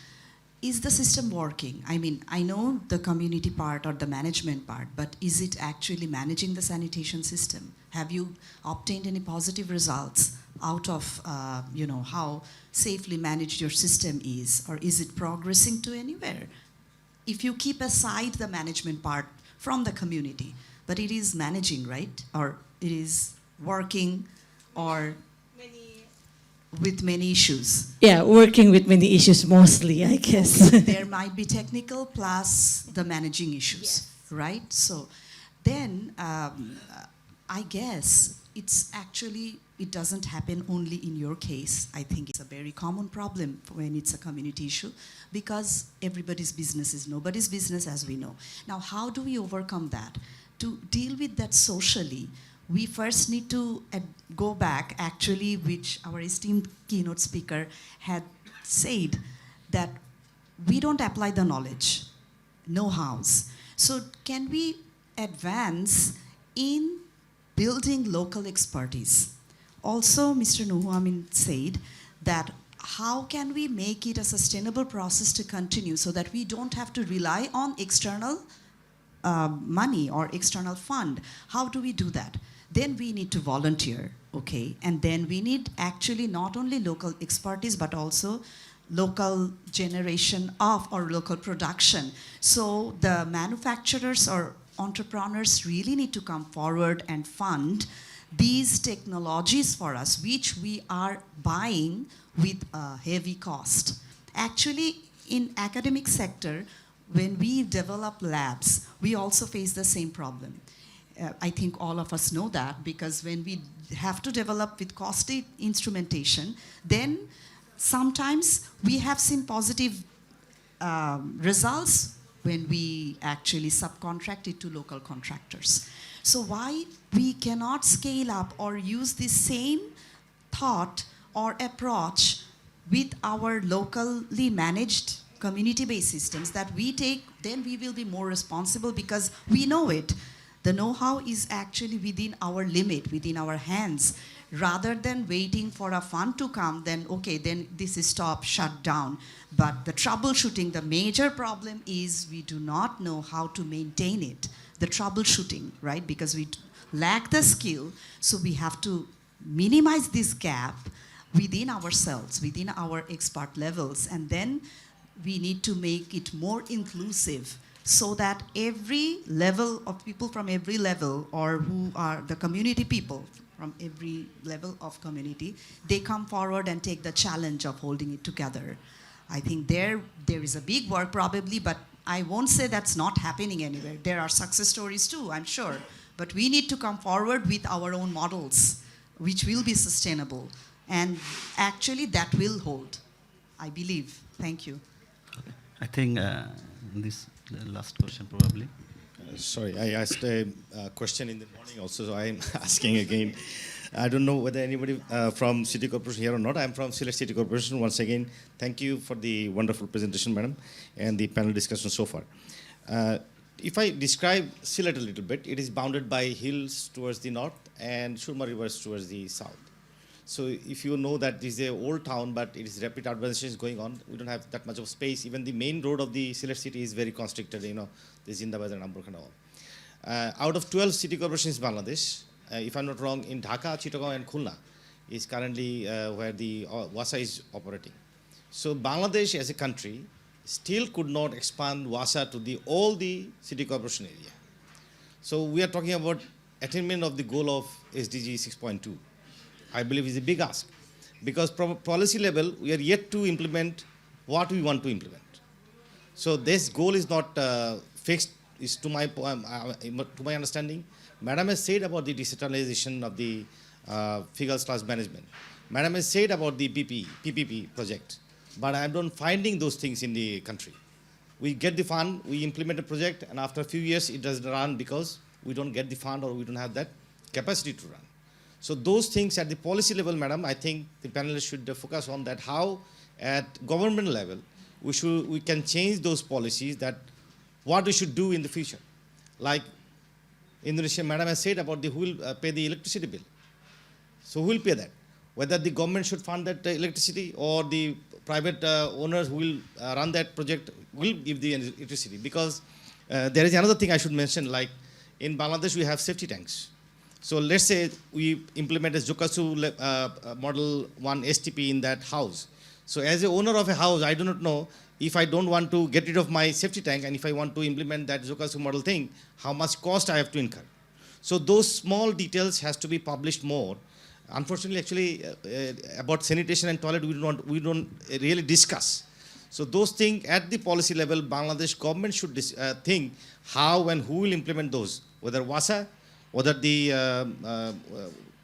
Is the system working? I mean, I know the community part or the management part, but is it actually managing the sanitation system? Have you obtained any positive results out of, how safely managed your system is, or is it progressing to anywhere? If you keep aside the management part from the community, but it is managing, right? Or it is working, or with many issues. Yeah, working with many issues mostly, I guess. There might be technical plus the managing issues, yes. Right? So then I guess it doesn't happen only in your case. I think it's a very common problem when it's a community issue, because everybody's business is nobody's business, as we know. Now, how do we overcome that? To deal with that socially, we first need to go back, actually, which our esteemed keynote speaker had said, that we don't apply the knowledge, know-hows. So can we advance in building local expertise? Also, Mr. Nuhu said that how can we make it a sustainable process to continue so that we don't have to rely on external money or external fund? How do we do that? Then we need to volunteer, okay? And then we need actually not only local expertise, but also local generation of, or local production. So the manufacturers or entrepreneurs really need to come forward and fund these technologies for us, which we are buying with a heavy cost. Actually, in academic sector, when we develop labs, we also face the same problem. I think all of us know that, because when we have to develop with costly instrumentation, then sometimes we have seen positive results when we actually subcontract it to local contractors. So why we cannot scale up or use the same thought or approach with our locally managed community-based systems that we take, then we will be more responsible, because we know it. The know-how is actually within our limit, within our hands. Rather than waiting for a fund to come, then okay, then this is stop, shut down. But the troubleshooting, the major problem is we do not know how to maintain it. The troubleshooting, right? Because we lack the skill, so we have to minimize this gap within ourselves, within our expert levels, and then we need to make it more inclusive, so that every level of people from every level, or who are the community people from every level of community, they come forward and take the challenge of holding it together. I think there is a big work probably, but I won't say that's not happening anywhere. There are success stories too, I'm sure. But we need to come forward with our own models, which will be sustainable. And actually that will hold, I believe. Thank you. Okay. I think this last question probably. Sorry, I asked a question in the morning also, so I'm asking again. I don't know whether anybody from City Corporation here or not. I'm from Sylhet City Corporation. Once again, thank you for the wonderful presentation, madam, and the panel discussion so far. If I describe Sylhet a little bit, it is bounded by hills towards the north and Surma rivers towards the south. So if you know that this is an old town, but it is rapid urbanization is going on, we don't have that much of space. Even the main road of the Sylhet city is very constricted, the Zindabad and Amburkh and all. Out of 12 city corporations in Bangladesh, if I'm not wrong, in Dhaka, Chittagong and Khulna is currently where the WASA is operating. So Bangladesh as a country still could not expand WASA to all the city corporation area. So we are talking about attainment of the goal of SDG 6.2. I believe is a big ask, because policy level, we are yet to implement what we want to implement. So this goal is not fixed, is to my understanding. Madam has said about the decentralization of the figures class management. Madam has said about the PPP project, but I'm not finding those things in the country. We get the fund, we implement a project, and after a few years it doesn't run because we don't get the fund or we don't have that capacity to run. So those things at the policy level, madam, I think the panelists should focus on that, how at government level we can change those policies, that what we should do in the future. Like Indonesia, madam has said about who will pay the electricity bill. So who will pay that? Whether the government should fund that electricity or the private owners who will run that project will give the electricity. Because there is another thing I should mention, like in Bangladesh we have safety tanks. So let's say we implement a Zokasu model 1 STP in that house. So as a owner of a house, I do not know if I don't want to get rid of my safety tank and if I want to implement that Zokasu model thing, how much cost I have to incur. So those small details has to be published more. Unfortunately, actually, about sanitation and toilet, we don't really discuss. So those things at the policy level, Bangladesh government should think how and who will implement those, whether WASA, whether the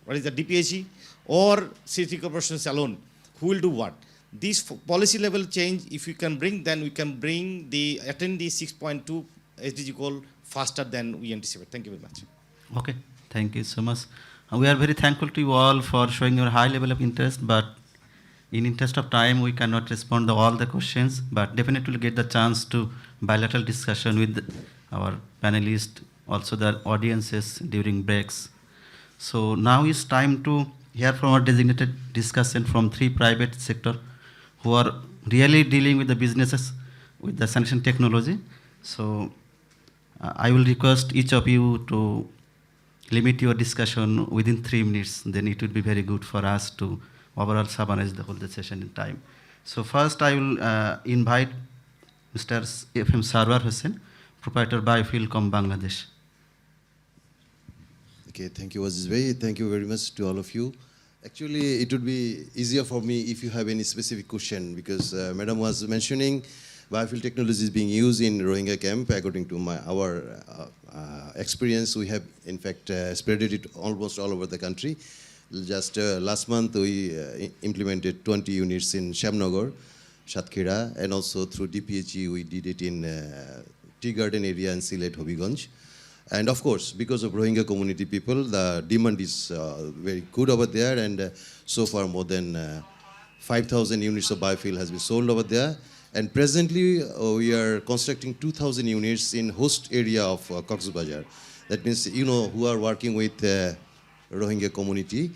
DPHE or city corporations alone, who will do what. This policy level change, if you can bring, then we can bring attain the 6.2 SDG goal faster than we anticipate. Thank you very much. Okay, thank you so much. We are very thankful to you all for showing your high level of interest, but in interest of time, we cannot respond to all the questions, but definitely we'll get the chance to bilateral discussion with our panelists, also the audiences during breaks. So now it's time to hear from our designated discussion from 3 private sector who are really dealing with the businesses with the sanitation technology. So I will request each of you to limit your discussion within 3 minutes, then it would be very good for us to overall summarize the whole session in time. So first I will invite Mr. F.M. Sarwar Hussain, proprietor Biofuel.com Bangladesh. Okay, thank you, Azizur. Thank you very much to all of you. Actually, it would be easier for me if you have any specific question, because Madam was mentioning biofuel technology is being used in Rohingya camp. According to our experience, we have in fact spread it almost all over the country. Just last month, we implemented 20 units in Shamnagar, Satkhira, and also through DPHE, we did it in Tea Garden area in Sylhet, Hobiganj. And of course, because of Rohingya community people, the demand is very good over there, and so far more than 5,000 units of biofuel has been sold over there. And presently, we are constructing 2,000 units in host area of Cox's Bazar. That means, who are working with Rohingya community,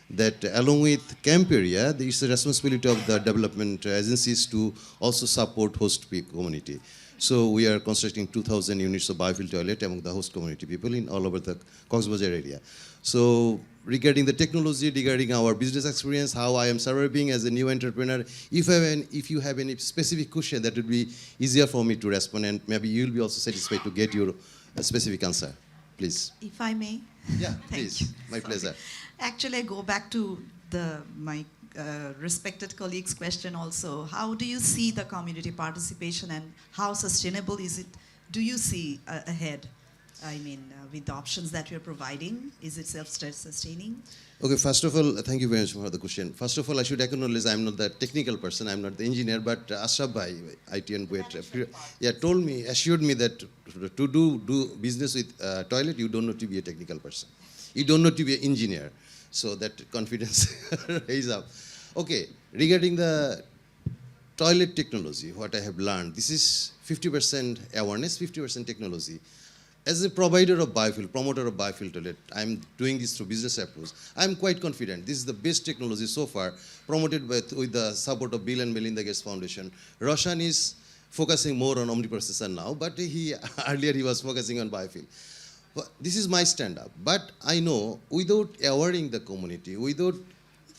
that along with camp area, there is the responsibility of the development agencies to also support host community. So we are constructing 2,000 units of biofuel toilet among the host community people in all over the Cox's Bazar area. So regarding the technology, regarding our business experience, how I am surviving as a new entrepreneur, if you have any specific question, that would be easier for me to respond, and maybe you'll be also satisfied to get your specific answer. Please. If I may. Yeah, please. My pleasure. Actually, I go back to my respected colleague's question also. How do you see the community participation, and how sustainable is it? Do you see ahead? I mean, with the options that you're providing, is it self-sustaining? Okay, first of all, thank you very much for the question. First of all, I should acknowledge I'm not the technical person, I'm not the engineer, but Ashraf Bhai, ITN-BUET, told me, assured me that to do business with toilet, you don't need to be a technical person. You don't need to be an engineer. So that confidence is up. Okay, regarding the toilet technology, what I have learned, this is 50% awareness, 50% technology. As a provider of biofuel, promoter of biofuel toilet, I'm doing this through business approach. I'm quite confident this is the best technology so far, promoted with the support of Bill and Melinda Gates Foundation. Rowshan is focusing more on omniprocessor now, but earlier he was focusing on biofuel. This is my stand-up. But I know without awareing the community, without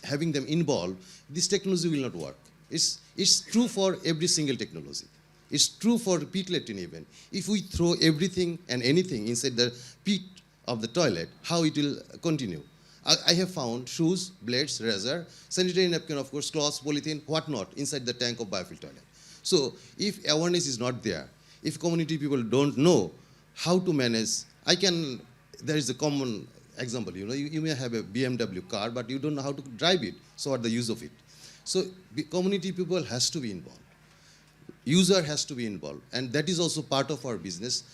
having them involved, this technology will not work. It's true for every single technology. It's true for pit latrine even. If we throw everything and anything inside the pit of the toilet, how it will continue? I have found shoes, blades, razor, sanitary napkin, of course, cloths, polythene, whatnot, inside the tank of biofuel toilet. So if awareness is not there, if community people don't know how to manage, there is a common example, you may have a BMW car, but you don't know how to drive it, so what the use of it? So community people has to be involved. User has to be involved, and that is also part of our business.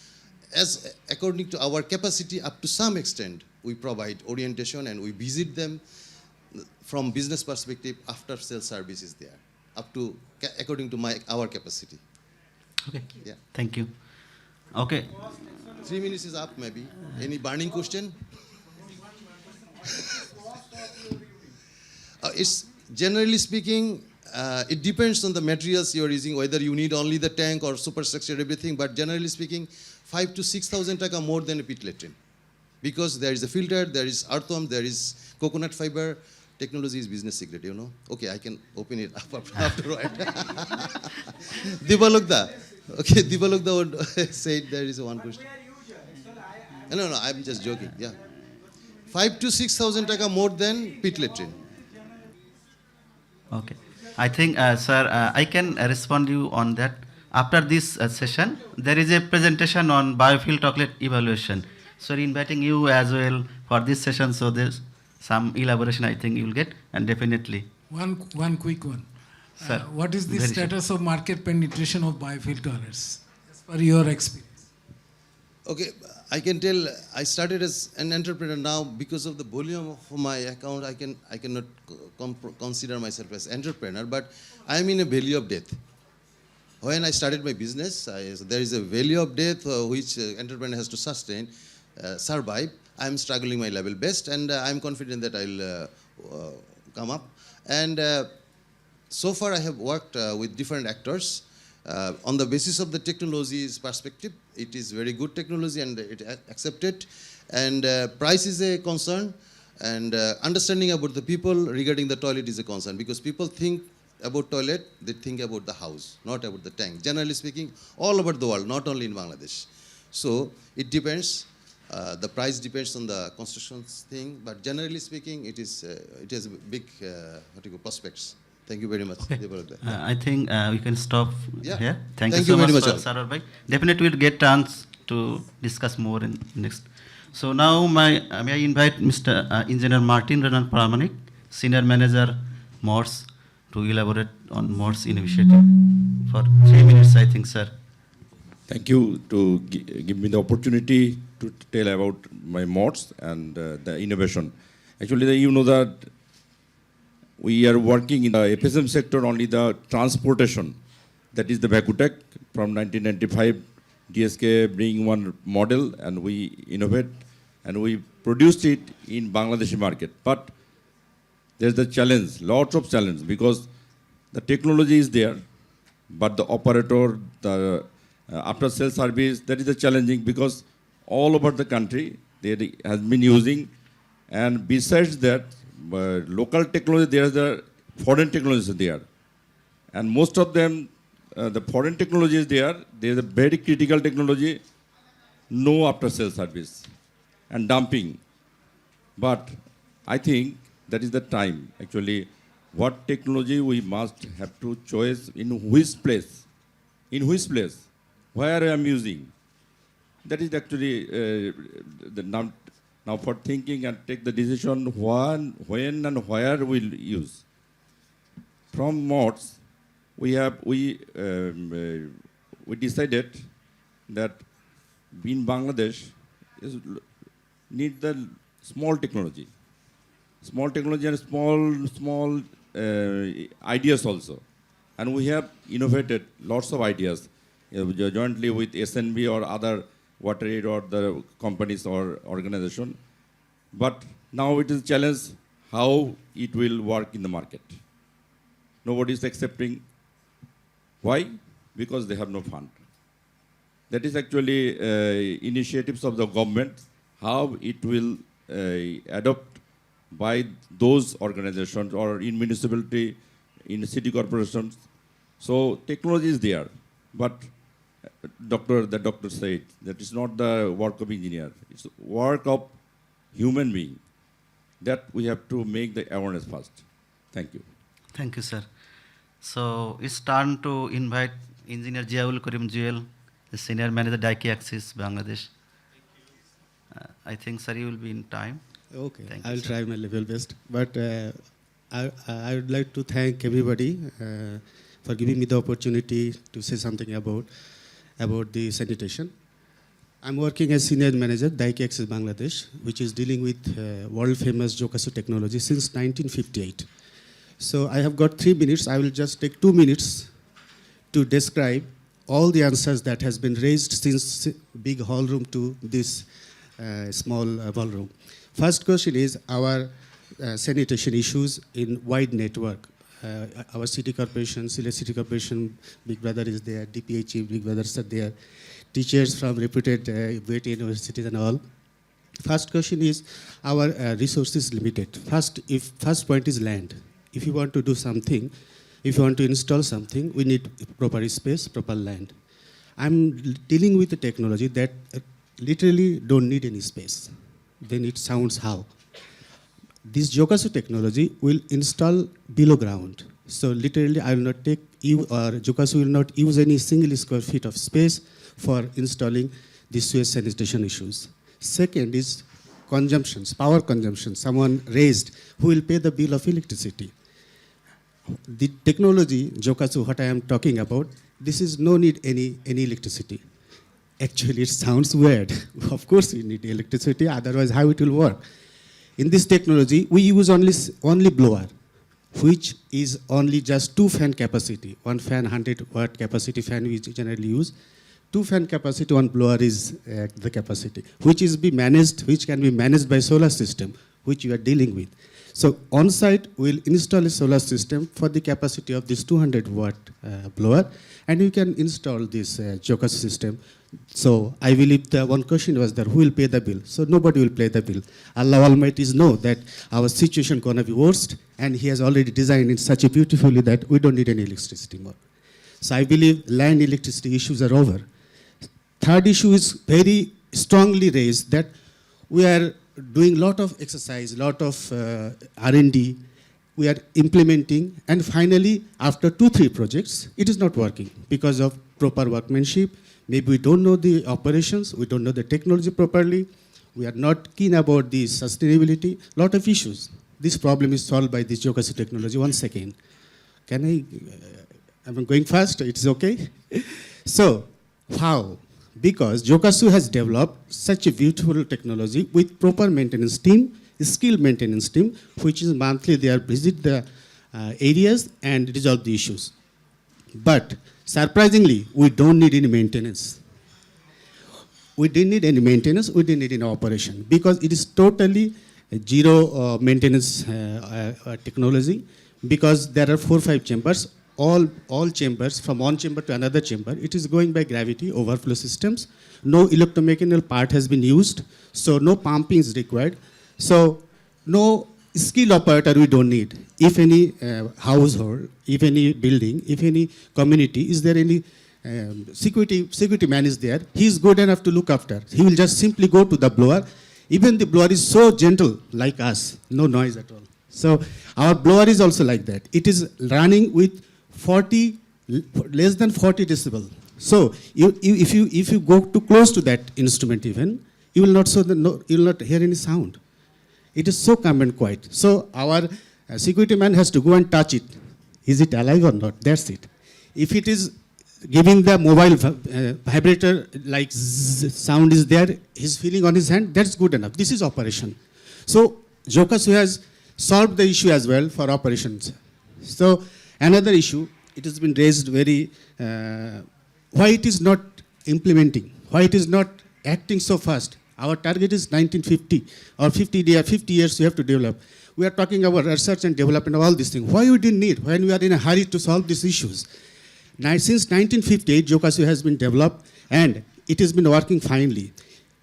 As according to our capacity, up to some extent, we provide orientation and we visit them from business perspective. After sales service is there, up to according to our capacity. Okay. Yeah. Thank you. Okay. 3 minutes is up, maybe. Any burning question? It's generally speaking. It depends on the materials you are using, whether you need only the tank or superstructure, everything. But generally speaking, 5,000 to 6,000 taka more than a pit latrine, because there is a filter, there is earthworm, there is coconut fiber. Technology is business secret, Okay, I can open it up afterward. Dibalogda. Okay, Dibalogda said there is one question. No, I'm just joking. Yeah, 5,000 to 6,000 taka more than pit latrine. Okay. I think, sir, I can respond you on that. After this session, there is a presentation on biofuel toilet evaluation. So, inviting you as well for this session, so there's some elaboration I think you will get, and definitely. One quick one. Sir, what is the very status of market penetration of biofuel toilets, as per your experience? Okay, I can tell I started as an entrepreneur. Now, because of the volume of my account, I cannot consider myself as entrepreneur, but I am in a valley of death. When I started my business, there is a valley of death which entrepreneur has to sustain, survive. I am struggling my level best, and I am confident that I'll come up. And so far I have worked with different actors. On the basis of the technology's perspective, it is very good technology and it accepted. And price is a concern, and understanding about the people regarding the toilet is a concern, because people think about toilet, they think about the house, not about the tank. Generally speaking, all over the world, not only in Bangladesh. So it depends. The price depends on the construction thing, but generally speaking, it has big prospects. Thank you very much. Okay. I think we can stop here. Thank you so much, very much, Sarar bhai. Definitely we'll get chance to discuss more in next. So now may I invite Mr. Engineer Martin Renan Pramanik, Senior Manager, MORS, to elaborate on MORS initiative for 3 minutes, I think, sir. Thank you to give me the opportunity to tell about my MORS and the innovation. Actually, you know that we are working in the FSM sector, only the transportation. That is the Vakutech from 1995. DSK bring one model and we innovate and we produced it in Bangladeshi market. But there's the challenge, lots of challenge, because the technology is there, but the operator, the after sales service, that is the challenging, because all over the country they has been using, and besides that, local technology, there is the foreign technology there, and most of them, the foreign technology is there. There is a very critical technology, no after sales service, and dumping. But I think that is the time. Actually, what technology we must have to choose in which place, where I am using. That is actually now for thinking and take the decision when and where we'll use. From MODS, we decided that in Bangladesh need the small technology. small technology and small ideas also. And we have innovated lots of ideas jointly with SNB or other water aid or the companies or organization. But now it is a challenge how it will work in the market. Nobody is accepting. Why? Because they have no fund. That is actually initiatives of the government, how it will adopt by those organizations or in municipality, in city corporations. So technology is there, but the doctor said that it's not the work of engineer, it's work of human being. That we have to make the awareness first. Thank you. Thank you, sir. So it's time to invite Engineer Jiaul Karim Juel, the Senior Manager, DPHE Axis, Bangladesh. I think, sir, you will be in time. Okay, Thank I you, will sir. try my level best. But I would like to thank everybody for giving me the opportunity to say something about the sanitation. I'm working as Senior Manager, DPHE Axis Bangladesh, which is dealing with world-famous Jokasu technology since 1958. So I have got 3 minutes. I will just take 2 minutes to describe all the answers that has been raised since big hall room to this small ballroom. First question is our sanitation issues in wide network. Our city corporation, Sylhet City Corporation, Big Brother is there, DPHE, Big Brothers are there, teachers from reputed BUET universities and all. First question is our resources limited. First point is land. If you want to do something, if you want to install something, we need proper space, proper land. I'm dealing with a technology that literally don't need any space. Then it sounds how? This Jokasu technology will install below ground. So literally I will not take you or Jokasu will not use any single square feet of space for installing the sewage sanitation issues. Second is consumptions, power consumption. Someone raised, who will pay the bill of electricity? The technology, Jokasu, what I am talking about, this is no need any electricity. Actually, it sounds weird. Of course, we need electricity, otherwise how it will work? In this technology, we use only blower, which is only just 2 fan capacity. 1 fan, 100 watt capacity fan we generally use. 2 fan capacity, 1 blower is the capacity, which can be managed by solar system, which you are dealing with. So on site, we'll install a solar system for the capacity of this 200 watt blower, and you can install this Jokasu system. So I believe the one question was that who will pay the bill? So nobody will pay the bill. Allah Almighty know that our situation gonna be worst, and He has already designed it such a beautifully that we don't need any electricity more. So I believe land electricity issues are over. Third issue is very strongly raised that we are doing lot of exercise, lot of R&D, we are implementing, and finally, after 2-3 projects, it is not working because of proper workmanship. Maybe we don't know the operations, we don't know the technology properly, we are not keen about the sustainability, lot of issues. This problem is solved by this Jokasu technology. 1 second. Can I'm going fast, it's okay? So, how? Because Jokasu has developed such a beautiful technology with proper maintenance team, skilled maintenance team, which is monthly they are visit the areas and resolve the issues. But surprisingly, we don't need any maintenance. We didn't need any maintenance, we didn't need any operation because it is totally zero maintenance technology because there are 4 or 5 chambers. All chambers, from one chamber to another chamber, it is going by gravity, overflow systems. No electromechanical part has been used, so no pumping is required. So no skill operator we don't need. If any household, if any building, if any community, is there any security man is there, he is good enough to look after. He will just simply go to the blower. Even the blower is so gentle like us, no noise at all. So our blower is also like that. It is running with less than 40 decibel. So if you go too close to that instrument even, you will not hear any sound. It is so calm and quiet. So our security man has to go and touch it. Is it alive or not? That's it. If it is giving the mobile vibrator like sound is there, he's feeling on his hand, that's good enough. This is operation. So Jokasu has solve the issue as well for operations. So another issue, it has been raised very, why it is not implementing, why it is not acting so fast. Our target is 1950 or 50 years we have to develop. We are talking about research and development of all these things. Why we didn't need when we are in a hurry to solve these issues? Now, since 1958, Jokasu has been developed and it has been working finely.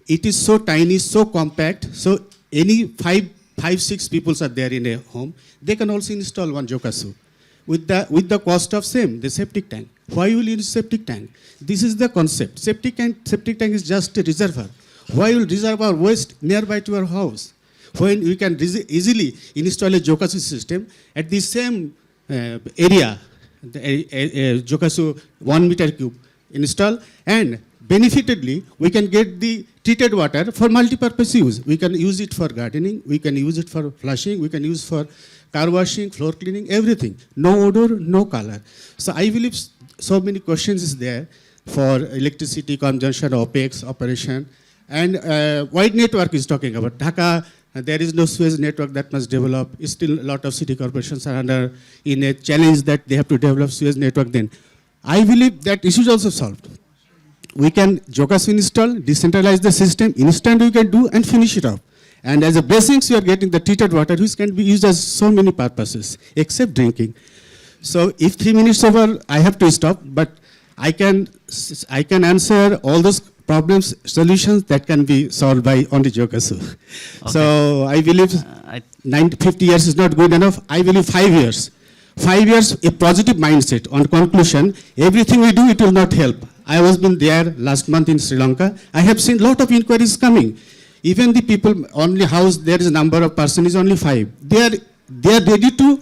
It is so tiny, so compact, so any five, 6 people are there in a home, they can also install one Jokasu. With the cost of same, the septic tank. Why will you use septic tank? This is the concept. Septic tank is just a reservoir. Why will reservoir waste nearby to your house? When you can easily install a Jokasu system at the same area, Jokasu 1 meter cube install, and benefitedly we can get the treated water for multi-purpose use. We can use it for gardening, we can use it for flushing, we can use for car washing, floor cleaning, everything. No odor, no color. So I believe so many questions is there for electricity consumption, OPEX, operation, and wide network is talking about. Dhaka, there is no Suez network that must develop. Still a lot of city corporations are under in a challenge that they have to develop Suez network then. I believe that issue is also solved. We can Jokasu install, decentralize the system, instant we can do and finish it off. And as a basics, you are getting the treated water which can be used as so many purposes, except drinking. So if 3 minutes over, I have to stop, but I can answer all those problems, solutions that can be solved by only Jokasu. Okay. So I believe 50 years is not good enough. I believe 5 years. 5 years, a positive mindset. On conclusion, everything we do, it will not help. I was been there last month in Sri Lanka. I have seen a lot of inquiries coming. Even the people only house, there is a number of person is only 5. They are ready to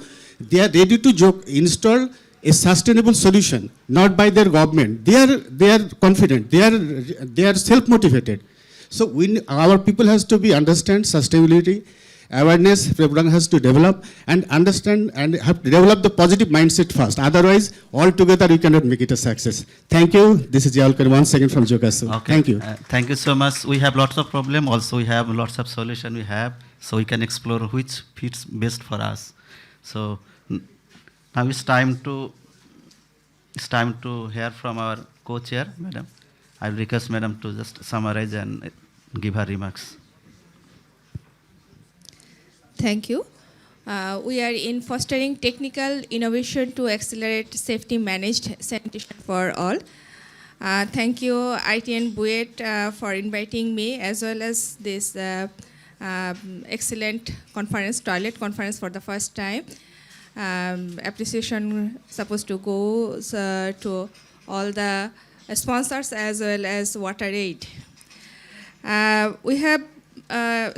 install a sustainable solution, not by their government. They are confident. They are self-motivated. So our people has to be understand sustainability, awareness. Everyone has to develop and understand and have to develop the positive mindset first. Otherwise, altogether we cannot make it a success. Thank you. This is Jalkar once again from Jokasu. Okay. Thank you. Thank you so much. We have lots of problem. Also, we have lots of solution. We have so we can explore which fits best for us. So now it's time to hear from our co-chair, Madam. I will request Madam to just summarize and give her remarks. Thank you. We are in fostering technical innovation to accelerate safety managed sanitation for all. Thank you ITN-BUET for inviting me as well as this excellent conference, toilet conference for the first time. Appreciation supposed to go to all the sponsors as well as WaterAid. We have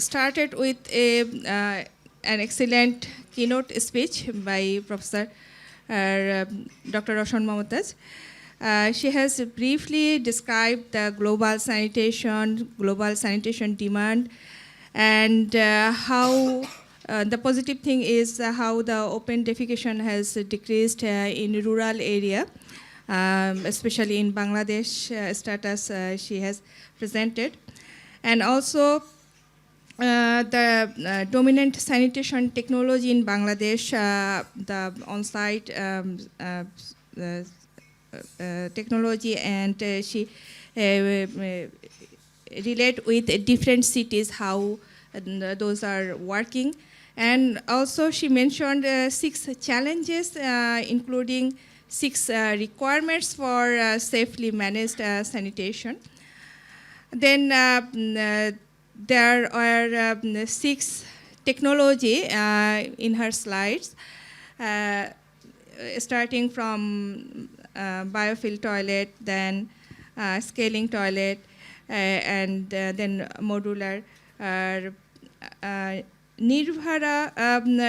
started with an excellent keynote speech by Professor Dr. Rowshan Mamtaz. She has briefly described the global sanitation demand, and how the positive thing is how the open defecation has decreased in rural area, especially in Bangladesh status she has presented. And also the dominant sanitation technology in Bangladesh, the on-site technology, and she relate with different cities how those are working. And also she mentioned 6 challenges, including 6 requirements for safely managed sanitation. Then there are 6 technology in her slides, starting from biofill toilet, then scaling toilet, and then modular. Nirvara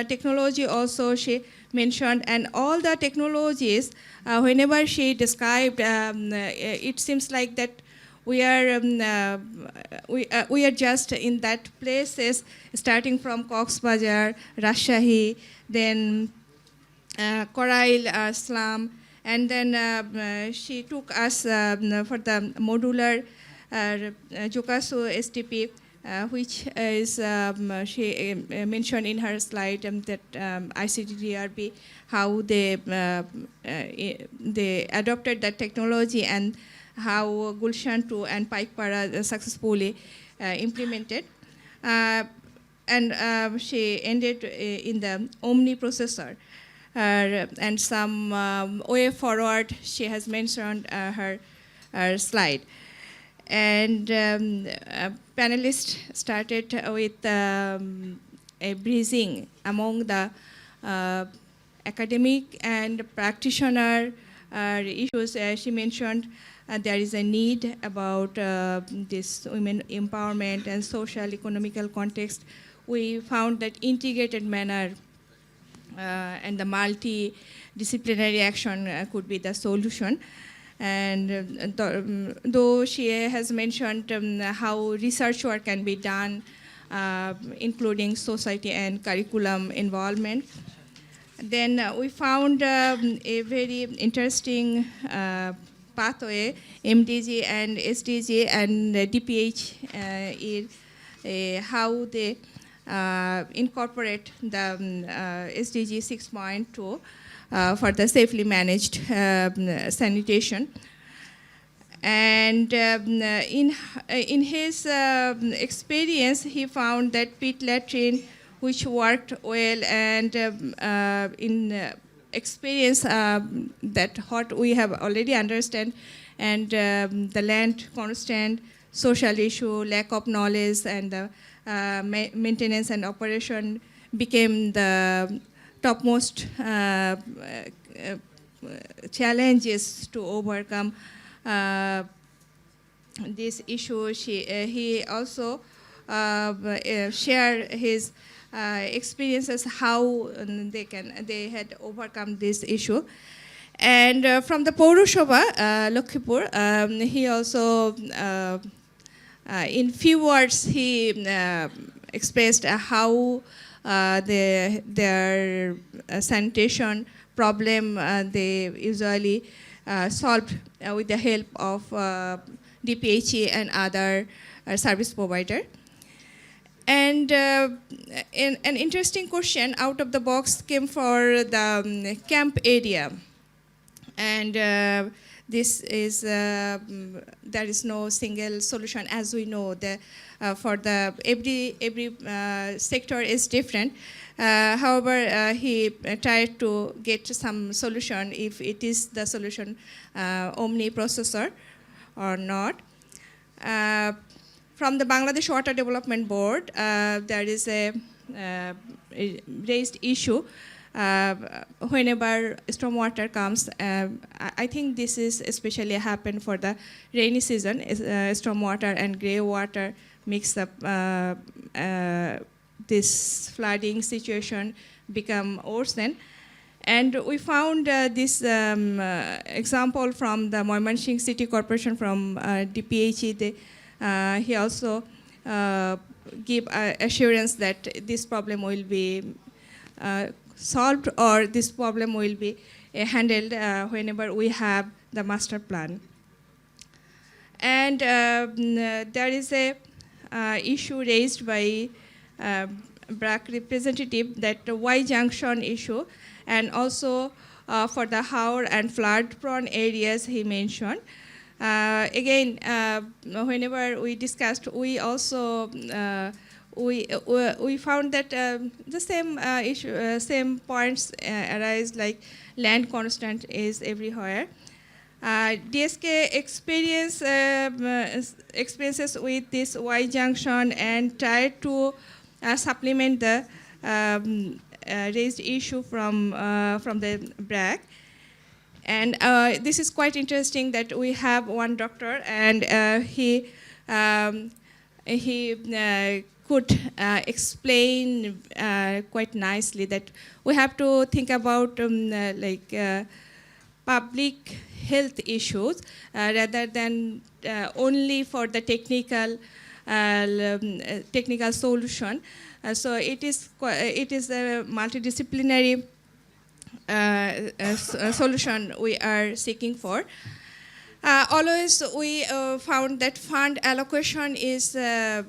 technology also she mentioned, and all the technologies, whenever she described, it seems like that we are just in that places, starting from Cox's Bazar, Rajshahi, then Korail slum, and then she took us for the modular Jokasu STP which is she mentioned in her slide that ICT-DRB, how they adopted that technology and how Gulshan 2 and Paikpara successfully implemented. And she ended in the Omni processor. And some way forward, she has mentioned her slide. And panelists started with a breezing among the academic and practitioner issues. She mentioned there is a need about this women empowerment and social economical context. We found that integrated manner and the multidisciplinary action could be the solution. And though she has mentioned how research work can be done, including society and curriculum involvement, then we found a very interesting pathway, MDG and SDG and DPHE, how they incorporate the SDG 6.2 for the safely managed sanitation. And in his experience, he found that pit latrine, which worked well, and in experience that what we have already understand, and the land constant, social issue, lack of knowledge, and the maintenance and operation became the topmost challenges to overcome this issue. He also shared his experiences how they had overcome this issue. And from the Pourashava, Lakshmipur, he also, in few words, he expressed how their sanitation problem they usually solved with the help of DPHE and other service provider. And an interesting question out of the box came for the camp area. And this is, there is no single solution, as we know. For the every sector is different. However, he tried to get some solution, if it is the solution Omni processor or not. From the Bangladesh Water Development Board, there is a raised issue whenever stormwater comes. I think this is especially happen for the rainy season. Stormwater and grey water mix up. This flooding situation become worsen. And we found this example from the Moimansingh City Corporation from DPHE. He also give assurance that this problem will be solved, or this problem will be handled whenever we have the master plan. And there is a issue raised by BRAC representative, that the Y junction issue, and also for the Haur and flood-prone areas he mentioned. Again, whenever we discussed, we also we found that the same issue, same points arise, like land constant is everywhere. DSK experiences with this Y junction and tried to supplement the raised issue from the BRAC. And this is quite interesting that we have one doctor, and he could explain quite nicely that we have to think about public health issues rather than only for the technical solution. So it is a multidisciplinary solution we are seeking for. Always we found that fund allocation is the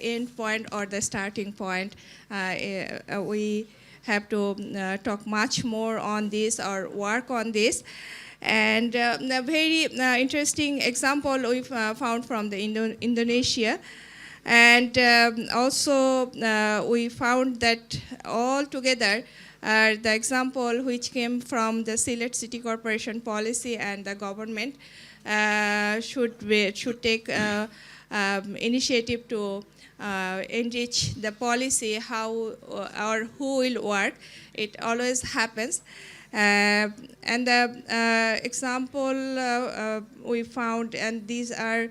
end point or the starting point. We have to talk much more on this or work on this. And a very interesting example we found from the Indonesia. And also we found that all together the example which came from the Sylhet City Corporation policy and the government should take initiative to enrich the policy how or who will work. It always happens. And the example we found, and these are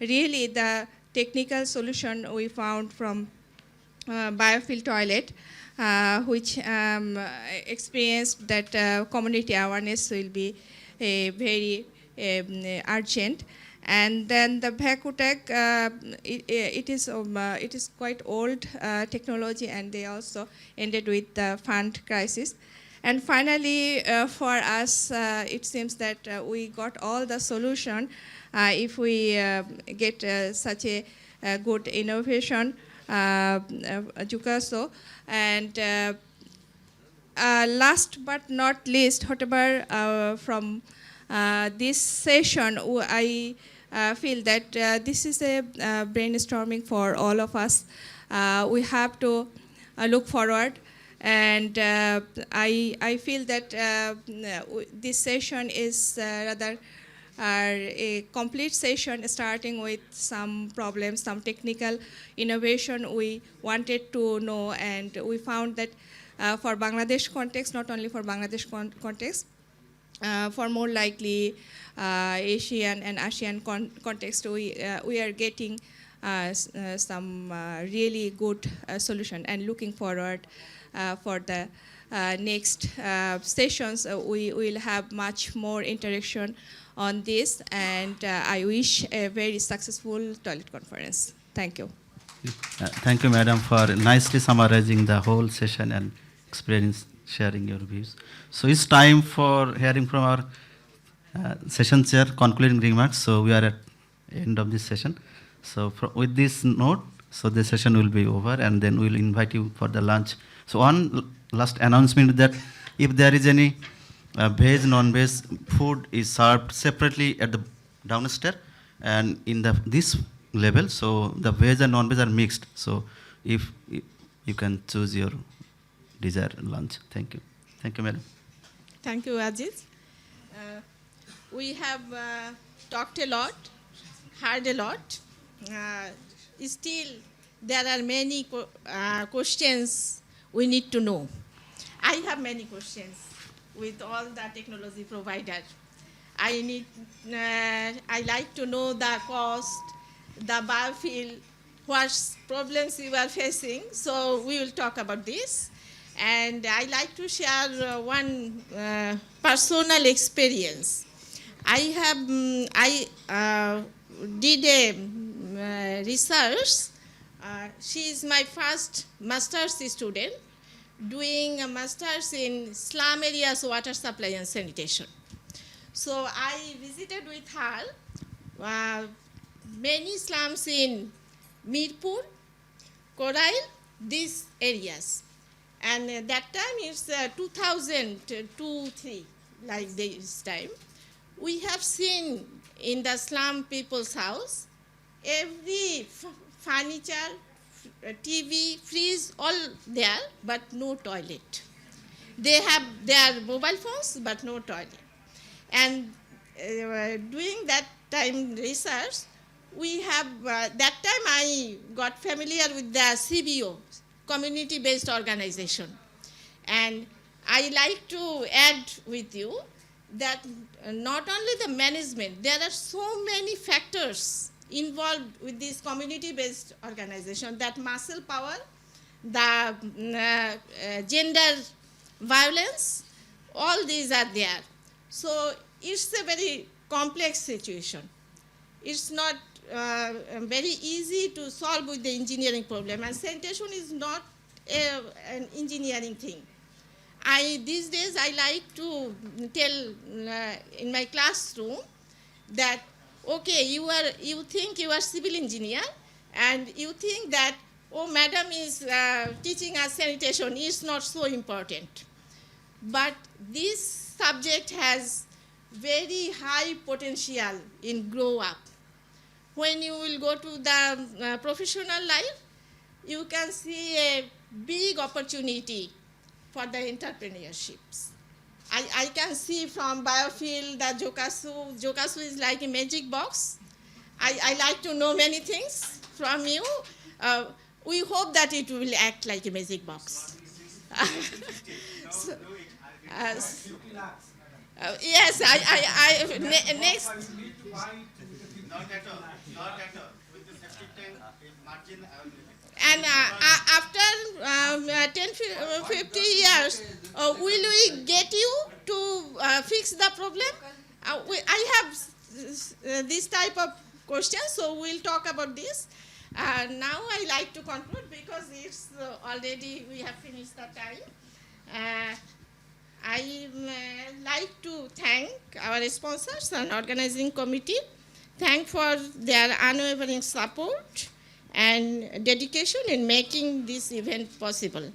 really the technical solution we found from biofuel toilet, which experienced that community awareness will be very urgent. And then the Bhakutag, it is quite old technology, and they also ended with the fund crisis. And finally, for us, it seems that we got all the solution if we get such a good innovation, Jukaso. And last but not least, whatever from this session, I feel that this is a brainstorming for all of us. We have to look forward. And I feel that this session is rather a complete session, starting with some problems, some technical innovation we wanted to know, and we found that for Bangladesh context, not only for Bangladesh context, for more likely Asian and ASEAN context, we are getting some really good solution, and looking forward for the next sessions. We will have much more interaction on this, and I wish a very successful toilet conference. Thank you. Thank you, Madam, for nicely summarizing the whole session and experience, sharing your views. So it's time for hearing from our session chair, concluding remarks. So we are at the end of this session. So with this note, so the session will be over, and then we'll invite you for the lunch. So one last announcement that if there is any veg, non-veg food is served separately at the downstairs and in this level. So the veg and non-veg are mixed. So if you can choose your desired lunch. Thank you. Thank you, Madam. Thank you, Aziz. We have talked a lot, heard a lot. Still, there are many questions we need to know. I have many questions with all the technology providers. I like to know the cost, the biofuel, what problems you are facing. So we will talk about this. And I like to share one personal experience. I did a research. She is my first master's student doing a master's in slum areas water supply and sanitation. So I visited with her many slums in Mirpur, Korail, these areas. And that time it's 2002-03, like this time. We have seen in the slum people's house, every furniture, TV, fridge, all there, but no toilet. They have their mobile phones, but no toilet. And doing that time research, we have, that time I got familiar with the CBO, community-based organization. And I like to add with you that not only the management, there are so many factors involved with this community-based organization, that muscle power, the gender violence, all these are there. So it's a very complex situation. It's not very easy to solve with the engineering problem, and sanitation is not an engineering thing. These days I like to tell in my classroom that, okay, you think you are civil engineer and you think that, oh, madam is teaching us sanitation, is not so important. But this subject has very high potential in grow up. When you will go to the professional life, you can see a big opportunity for the entrepreneurships. I can see from biofield that Jokasu is like a magic box. I like to know many things from you. We hope that it will act like a magic box. So, yes, next. Not at all. With the safety tank, margin. And after 10-50 years, will we get you to fix the problem? I have this type of question, so we'll talk about this. Now I like to conclude because it's already we have finished the time. I like to thank our sponsors and organizing committee. Thank for their unwavering support and dedication in making this event possible.